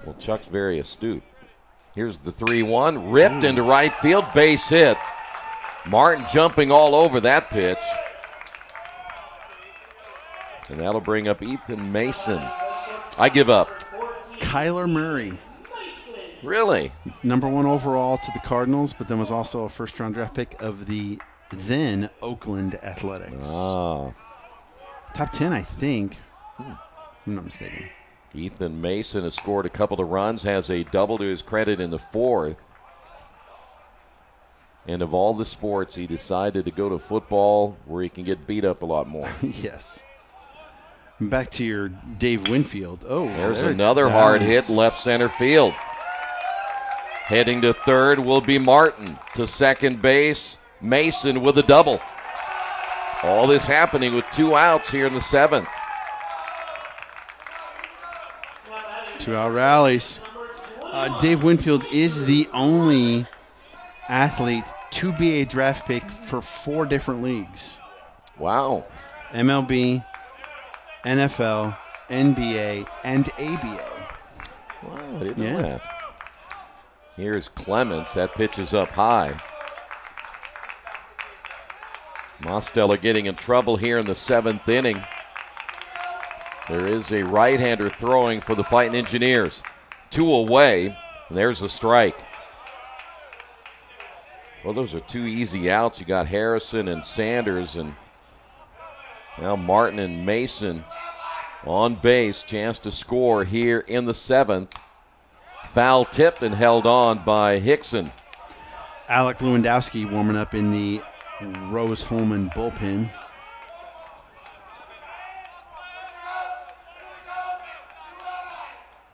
Well, Chuck's very astute. Here's the 3-1, ripped into right field, base hit. Martin jumping all over that pitch. And that'll bring up Ethan Mason. I give up. Kyler Murray. Really? Number 1 overall to the Cardinals, but then was also a first-round draft pick of the then Oakland Athletics. Ah. Top 10, I think. I'm not mistaken. Ethan Mason has scored a couple of runs, has a double to his credit in the 4th. And of all the sports, he decided to go to football where he can get beat up a lot more. Yes. Back to your Dave Winfield. Oh, there's another hard hit left center field. Heading to third will be Martin. To second base, Mason with a double. All this happening with 2 outs here in the 7th. 2-out rallies. Dave Winfield is the only athlete to be a draft pick for 4 different leagues. Wow. MLB, NFL, NBA, and ABA. Wow, I didn't know that. Here's Clements. That pitch is up high. Mostella getting in trouble here in the 7th inning. There is a right-hander throwing for the Fighting Engineers. 2 away, and there's a strike. Well, those are 2 easy outs. You got Harrison and Sanders, and now Martin and Mason on base. Chance to score here in the 7th. Foul tipped and held on by Hickson. Alec Lewandowski warming up in the Rose-Hulman bullpen.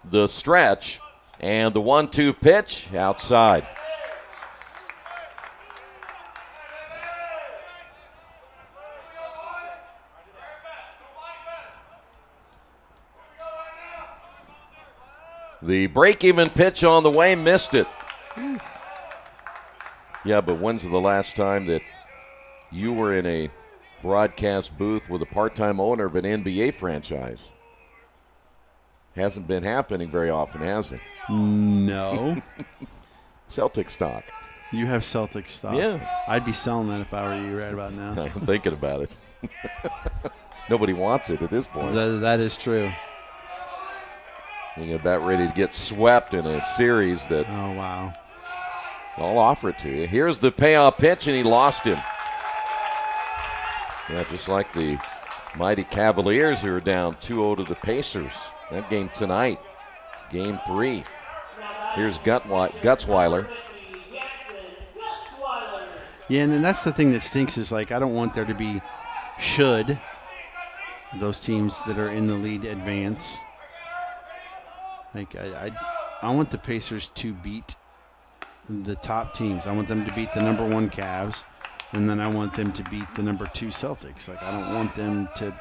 The stretch and the 1-2 pitch outside. The break-even pitch on the way, missed it. Yeah, but when's the last time that you were in a broadcast booth with a part-time owner of an NBA franchise? Hasn't been happening very often, has it? No. Celtic stock. You have Celtic stock. Yeah. I'd be selling that if I were you right about now. I'm thinking about it. Nobody wants it at this point. That is true. You're about ready to get swept in a series that. Oh, wow. I'll offer it to you. Here's the payoff pitch, and he lost him. Yeah, just like the mighty Cavaliers who are down 2-0 to the Pacers. That game tonight, game 3. Here's Gutzweiler. Yeah, and then that's the thing that stinks is, like, I don't want there to be should those teams that are in the lead advance. Like, I want the Pacers to beat the top teams. I want them to beat the number 1 Cavs, and then I want them to beat the number 2 Celtics. Like, I don't want them to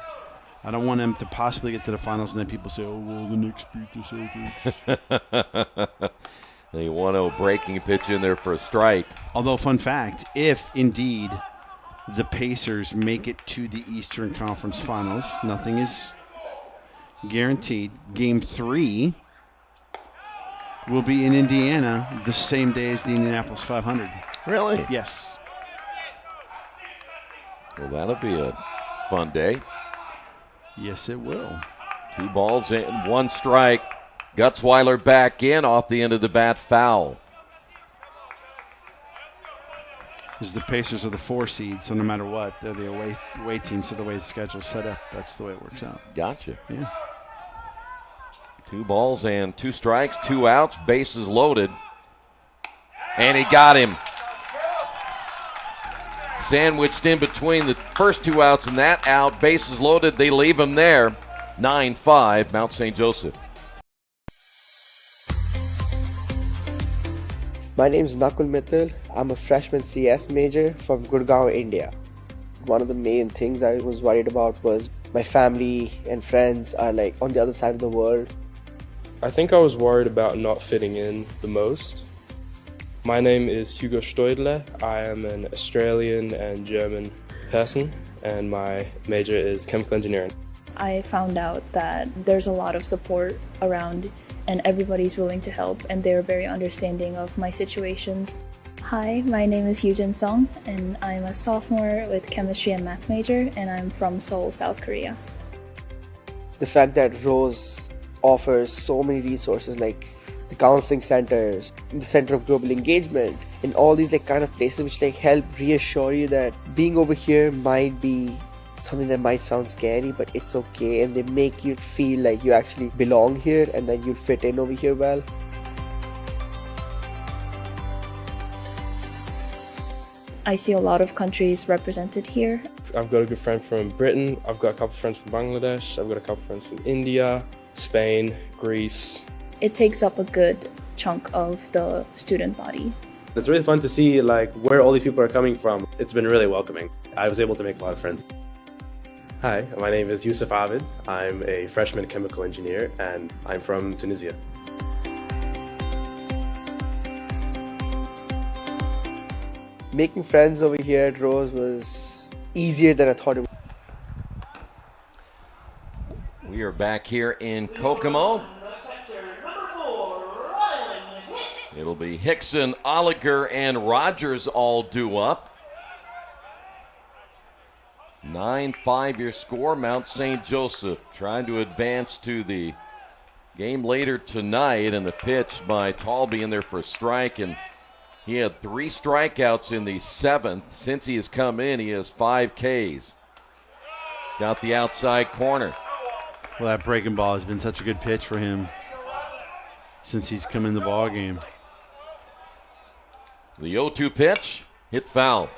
possibly get to the finals and then people say, oh, well, the Knicks beat the Celtics. The 1-0 breaking pitch in there for a strike. Although, fun fact, if indeed the Pacers make it to the Eastern Conference Finals, nothing is guaranteed. Game 3 will be in Indiana the same day as the Indianapolis 500. Really? Yes. Well, that'll be a fun day. Yes, it will. 2 balls and 1 strike. Gutzweiler back in off the end of the bat, foul. Because the Pacers are the 4 seed, so no matter what, they're the away team, so the way the schedule's set up, that's the way it works out. Gotcha. Yeah. 2 balls and 2 strikes, 2 outs, bases loaded. And he got him. Sandwiched in between the first 2 outs and that out, bases loaded, they leave him there. 9-5, Mount St. Joseph. My name is Nakul Mittal. I'm a freshman CS major from Gurgaon, India. One of the main things I was worried about was my family and friends are like on the other side of the world. I think I was worried about not fitting in the most. My name is Hugo Steudler. I am an Australian and German person, and my major is chemical engineering. I found out that there's a lot of support around and everybody's willing to help, and they're very understanding of my situations. Hi, my name is Hyujin Song, and I'm a sophomore with chemistry and math major, and I'm from Seoul, South Korea. The fact that Rose offers so many resources like the counseling centers, the Center of Global Engagement, and all these like kind of places which like help reassure you that being over here might be something that might sound scary, but it's okay, and they make you feel like you actually belong here and that you'll fit in over here well. I see a lot of countries represented here. I've got a good friend from Britain, I've got a couple of friends from Bangladesh, I've got a couple of friends from India, Spain, Greece. It takes up a good chunk of the student body. It's really fun to see like where all these people are coming from. It's been really welcoming. I was able to make a lot of friends. Hi, my name is Yusuf Abid. I'm a freshman chemical engineer and I'm from Tunisia. Making friends over here at Rose was easier than I thought it would. We are back here in Kokomo. It'll be Hickson, Oliger, and Rogers all due up. 9-5 your score. Mount St. Joseph trying to advance to the game later tonight, and the pitch by Talby in there for a strike, and he had 3 strikeouts in the 7th. Since he has come in, he has 5 Ks. Got the outside corner. Well, that breaking ball has been such a good pitch for him since he's come in the ball game. The 0-2 pitch, hit foul.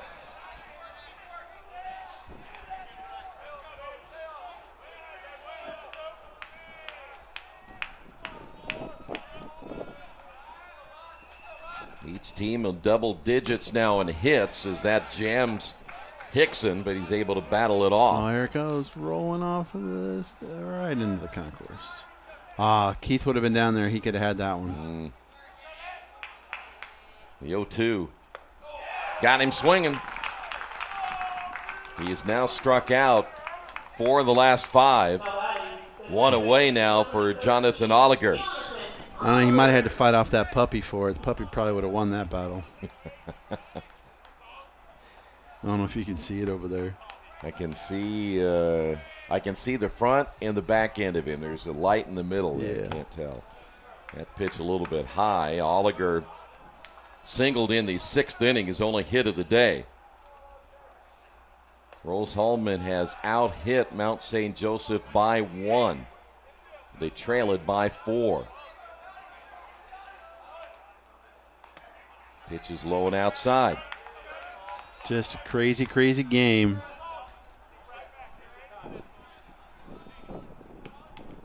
Each team in double digits now in hits as that jams Hickson, but he's able to battle it off. Oh, here it goes, rolling off of this right into the concourse. Keith would have been down there. He could have had that one. The 0-2. Got him swinging. He is now struck out 4 of the last 5. 1 away now for Jonathan Oliger. He might have had to fight off that puppy for it. The puppy probably would have won that battle. I don't know if you can see it over there. I can see the front and the back end of him. There's a light in the middle there. I can't tell. That pitch a little bit high. Oliger singled in the 6th inning, his only hit of the day. Rose-Hulman has out-hit Mount St. Joseph by 1. They trail it by 4. Pitch is low and outside. Just a crazy, crazy game.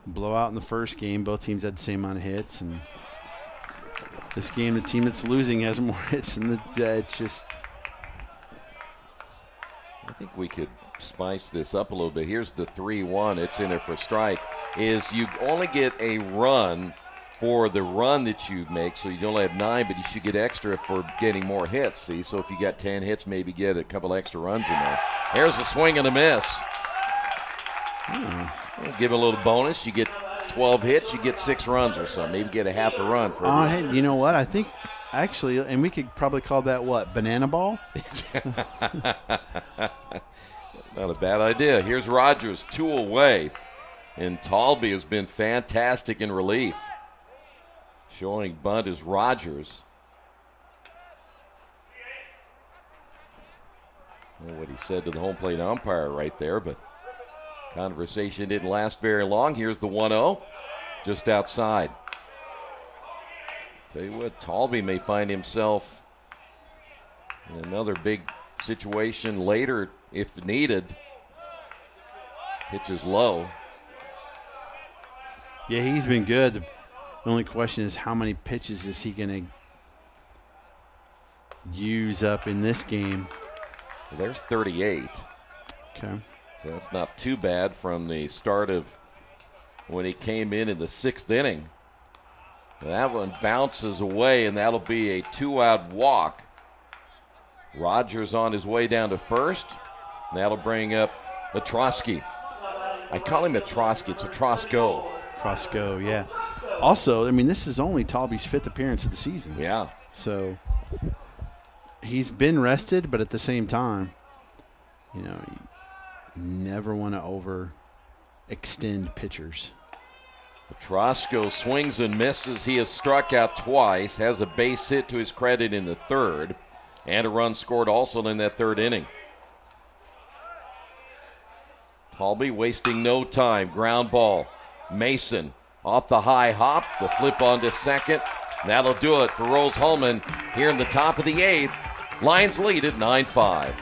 Blowout in the first game. Both teams had the same amount of hits. And this game, the team that's losing has more hits than it's just... I think we could spice this up a little bit. Here's the 3-1. It's in there for strike. Is you only get a run for the run that you make, so you only have 9, but you should get extra for getting more hits. See, so if you got 10 hits, maybe get a couple extra runs in there. Here's a swing and a miss. We'll give a little bonus. You get 12 hits, you get 6 runs or something. Maybe get a half a run for hey, you know what? I think actually, and we could probably call that what? Banana ball? Not a bad idea. Here's Rogers, 2 away. And Talby has been fantastic in relief. Showing bunt is Rogers. I don't know what he said to the home plate umpire right there, but conversation didn't last very long. Here's the 1-0, just outside. Tell you what, Talby may find himself in another big situation later if needed. Pitch is low. Yeah, he's been good. The only question is how many pitches is he going to use up in this game? Well, there's 38. Okay. So that's not too bad from the start of when he came in the 6th inning. That one bounces away, and that'll be a 2-out walk. Rogers on his way down to first. And that'll bring up Atrosky. I call him Atrosky. It's Atrosco. Atrosco, yeah. Also, I mean, this is only Talby's 5th appearance of the season. Yeah. So he's been rested, but at the same time, you know, you never want to overextend pitchers. Atrosco swings and misses. He has struck out twice, has a base hit to his credit in the 3rd, and a run scored also in that 3rd inning. Talby wasting no time. Ground ball. Mason off the high hop. The flip on to second. That'll do it for Rose-Hulman here in the top of the 8th. Lions lead at 9-5.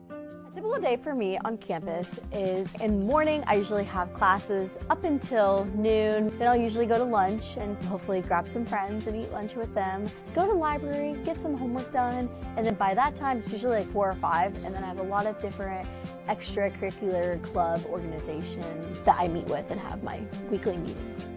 A typical day for me on campus is in the morning, I usually have classes up until noon. Then I'll usually go to lunch and hopefully grab some friends and eat lunch with them. Go to the library, get some homework done, and then by that time it's usually like 4 or 5, and then I have a lot of different extracurricular club organizations that I meet with and have my weekly meetings.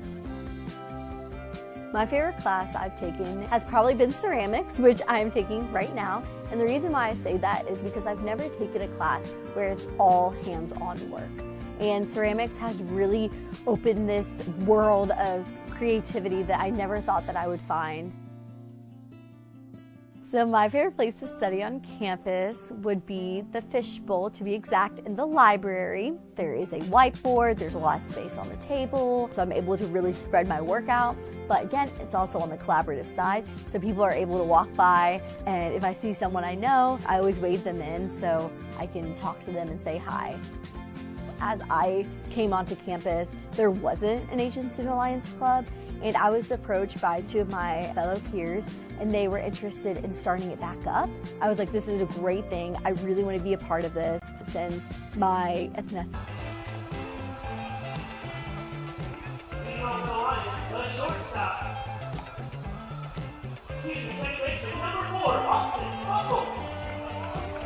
My favorite class I've taken has probably been ceramics, which I'm taking right now. And the reason why I say that is because I've never taken a class where it's all hands-on work. And ceramics has really opened this world of creativity that I never thought that I would find. So my favorite place to study on campus would be the fishbowl, to be exact, in the library. There is a whiteboard, there's a lot of space on the table, so I'm able to really spread my work out. But again, it's also on the collaborative side, so people are able to walk by, and if I see someone I know, I always wave them in so I can talk to them and say hi. As I came onto campus, there wasn't an Asian Student Alliance Club, and I was approached by 2 of my fellow peers, and they were interested in starting it back up. I was like, this is a great thing. I really want to be a part of this since my ethnicity.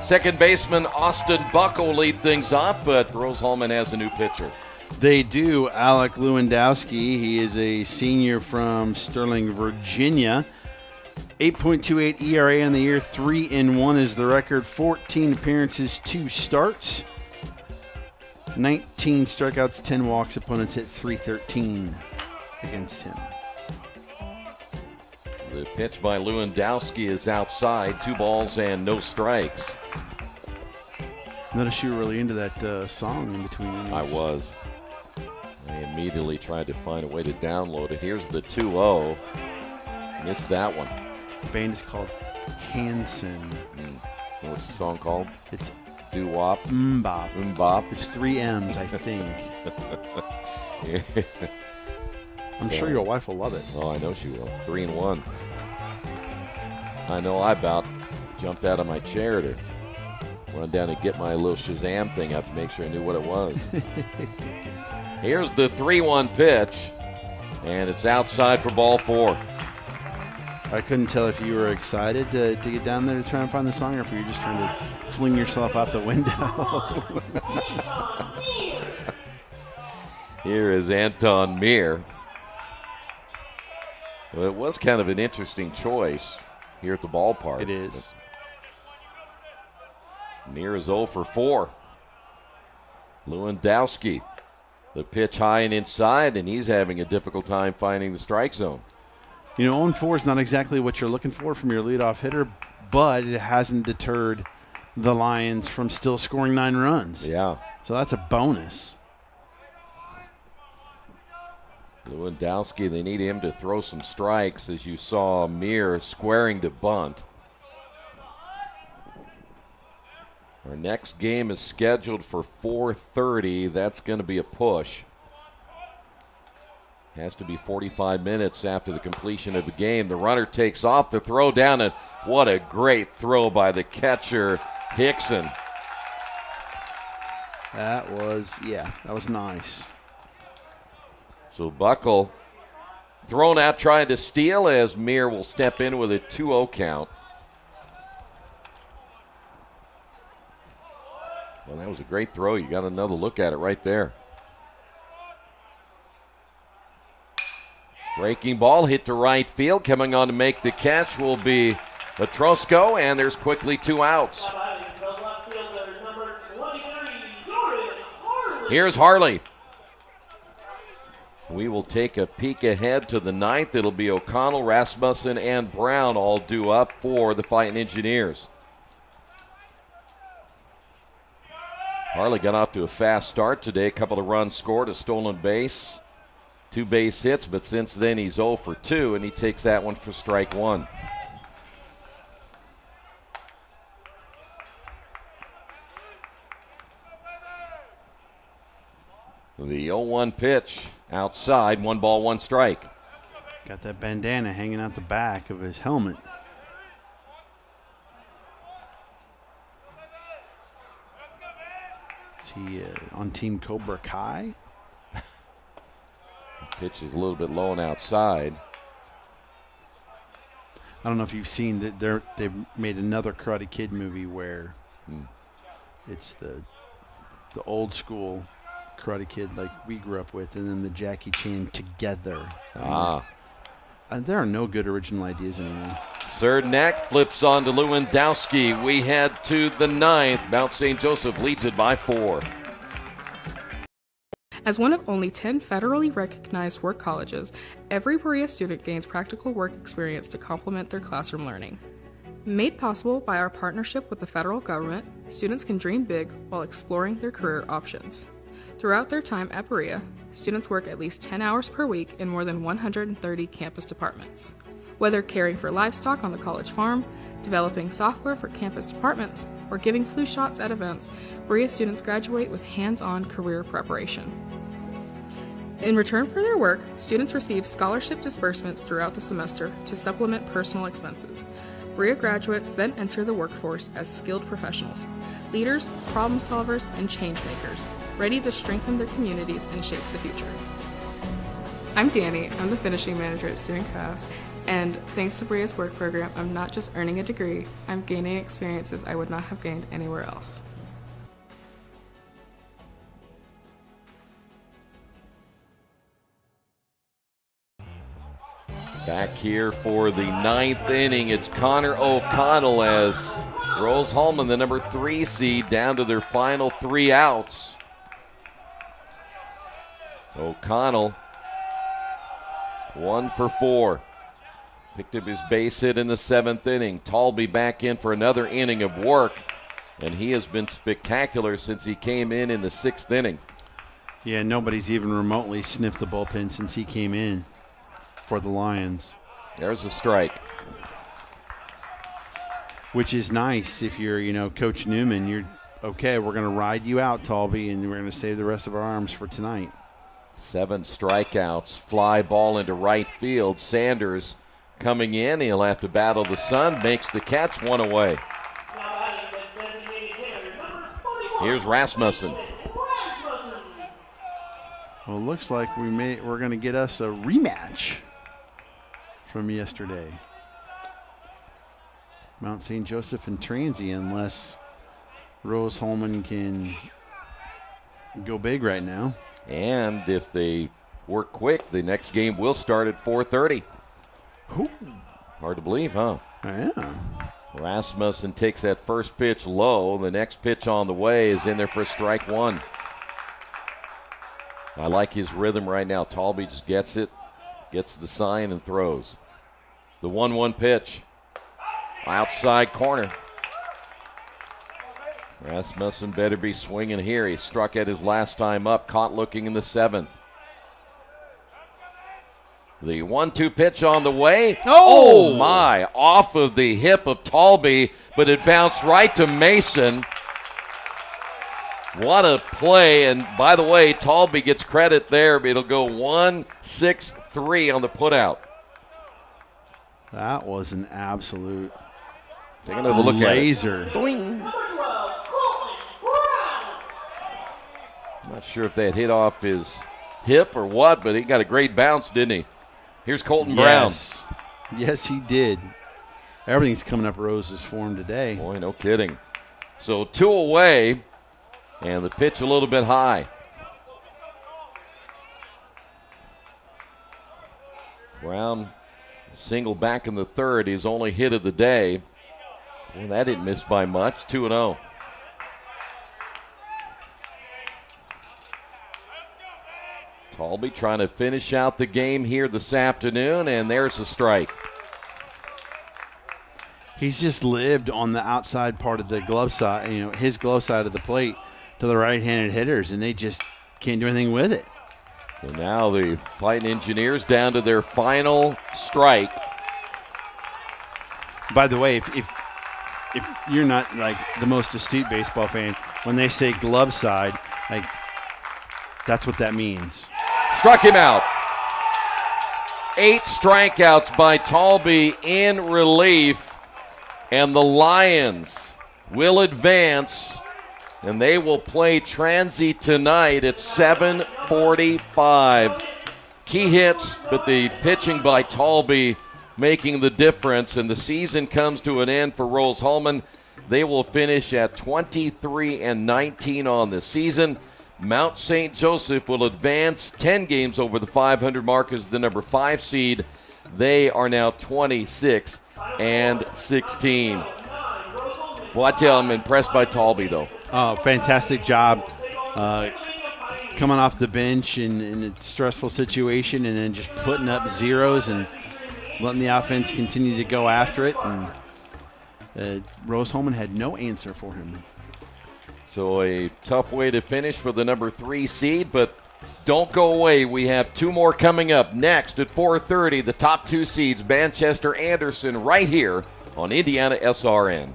Second baseman Austin Buck will lead things off, but Rose-Hulman has a new pitcher. They do. Alec Lewandowski. He is a senior from Sterling, Virginia. 8.28 ERA in the year. 3-1 is the record. 14 appearances, 2 starts. 19 strikeouts, 10 walks. Opponents hit .313 against him. The pitch by Lewandowski is outside. 2 balls and no strikes. Notice you were really into that song in between innings. I was. I immediately tried to find a way to download it. Here's the 2-0. Missed that one. The band is called Hanson. What's the song called? It's Doo-wop. Mbop. Mbop. It's 3 M's, I think. I'm sure your wife will love it. Oh, I know she will. 3-1. I know I about jumped out of my chair to run down and get my little Shazam thing up to make sure I knew what it was. Here's the 3-1 pitch, and it's outside for ball 4. I couldn't tell if you were excited to get down there to try and find the song, or if you were just trying to fling yourself out the window. Here is Anton Meir. Well, it was kind of an interesting choice here at the ballpark. It is. Meir is 0 for 4. Lewandowski. The pitch high and inside, and he's having a difficult time finding the strike zone. You know, 0-4 is not exactly what you're looking for from your leadoff hitter, but it hasn't deterred the Lions from still scoring 9 runs. Yeah. So that's a bonus. Lewandowski, they need him to throw some strikes, as you saw Meir squaring to bunt. Our next game is scheduled for 4:30. That's going to be a push. Has to be 45 minutes after the completion of the game. The runner takes off, the throw down, and what a great throw by the catcher, Hickson. That was nice. So Buckle thrown out trying to steal as Meir will step in with a 2-0 count. Well, that was a great throw. You got another look at it right there. Breaking ball hit to right field. Coming on to make the catch will be Petrosco, and there's quickly 2 outs. Here's Harley. We will take a peek ahead to the 9th. It'll be O'Connell, Rasmussen, and Brown all due up for the Fighting Engineers. Harley got off to a fast start today. A couple of runs scored, a stolen base, 2 base hits, but since then he's 0 for 2, and he takes that one for strike 1. The 0-1 pitch outside, 1 ball, 1 strike. Got that bandana hanging out the back of his helmet. Is he on Team Cobra Kai? Pitch is a little bit low and outside. I don't know if you've seen that they've made another Karate Kid movie where it's the old school Karate Kid like we grew up with, and then the Jackie Chan together. There are no good original ideas anymore. Cernak flips on to Lewandowski. We head to the 9th. Mount St. Joseph leads it by 4. As one of only 10 federally recognized work colleges, every Berea student gains practical work experience to complement their classroom learning. Made possible by our partnership with the federal government, students can dream big while exploring their career options. Throughout their time at Berea, students work at least 10 hours per week in more than 130 campus departments. Whether caring for livestock on the college farm, developing software for campus departments, or giving flu shots at events, Berea students graduate with hands-on career preparation. In return for their work, students receive scholarship disbursements throughout the semester to supplement personal expenses. Berea graduates then enter the workforce as skilled professionals, leaders, problem solvers, and change makers, ready to strengthen their communities and shape the future. I'm Danny. I'm the finishing manager at Student Cast, And thanks to Bria's work program, I'm not just earning a degree, I'm gaining experiences I would not have gained anywhere else. Back here for the 9th inning, it's Connor O'Connell as Rose-Hulman, the number 3 seed, down to their final 3 outs. O'Connell, 1 for 4. Picked up his base hit in the 7th inning. Talby back in for another inning of work, and he has been spectacular since he came in the 6th inning. Yeah, nobody's even remotely sniffed the bullpen since he came in for the Lions. There's a strike. Which is nice if you're, Coach Newman. You're, okay, we're going to ride you out, Talby, and we're going to save the rest of our arms for tonight. 7 strikeouts, fly ball into right field. Sanders coming in. He'll have to battle the sun. Makes the catch, 1 away. Here's Rasmussen. Well, it looks like we're going to get us a rematch from yesterday. Mount St. Joseph and Transy, unless Rose-Hulman can go big right now. And if they work quick, the next game will start at 4:30. Ooh. Hard to believe, huh? Yeah. Rasmussen takes that first pitch low. The next pitch on the way is in there for strike 1. I like his rhythm right now. Talby just gets it, gets the sign, and throws. The 1-1 pitch. Outside corner. Rasmussen better be swinging here. He struck at his last time up, caught looking in the 7th. The 1-2 pitch on the way. Oh my, off of the hip of Talby, but it bounced right to Mason. What a play, and by the way, Talby gets credit there, but it'll go 1-6-3 on the putout. That was an absolute Take another look laser. At it. Boing. I'm not sure if that hit off his hip or what, but he got a great bounce, didn't he? Here's Colton Brown. Yes, he did. Everything's coming up Rose's for him today. Boy, no kidding. So 2 away, and the pitch a little bit high. Brown single back in the 3rd, his only hit of the day. Well, that didn't miss by much, 2-0. Talby trying to finish out the game here this afternoon, and there's a strike. He's just lived on the outside part of the glove side, his glove side of the plate to the right-handed hitters, and they just can't do anything with it. So now the Fighting Engineers down to their final strike. By the way, if you're not like the most astute baseball fan, when they say glove side, like that's what that means. Struck him out. 8 strikeouts by Talby in relief, and the Lions will advance, and they will play Transy tonight at 7:45. Key hits, but the pitching by Talby making the difference, and the season comes to an end for Rose-Hulman. They will finish at 23-19 on the season. Mount St. Joseph will advance 10 games over the 500 mark as the number 5 seed. They are now 26-16. Well, I tell you, I'm impressed by Talby, though. Oh, fantastic job coming off the bench in a stressful situation and then just putting up zeros and letting the offense continue to go after it. And Rose-Hulman had no answer for him. So a tough way to finish for the number 3 seed, but don't go away. We have 2 more coming up next at 4:30. The top 2 seeds, Manchester Anderson, right here on IndianaSRN.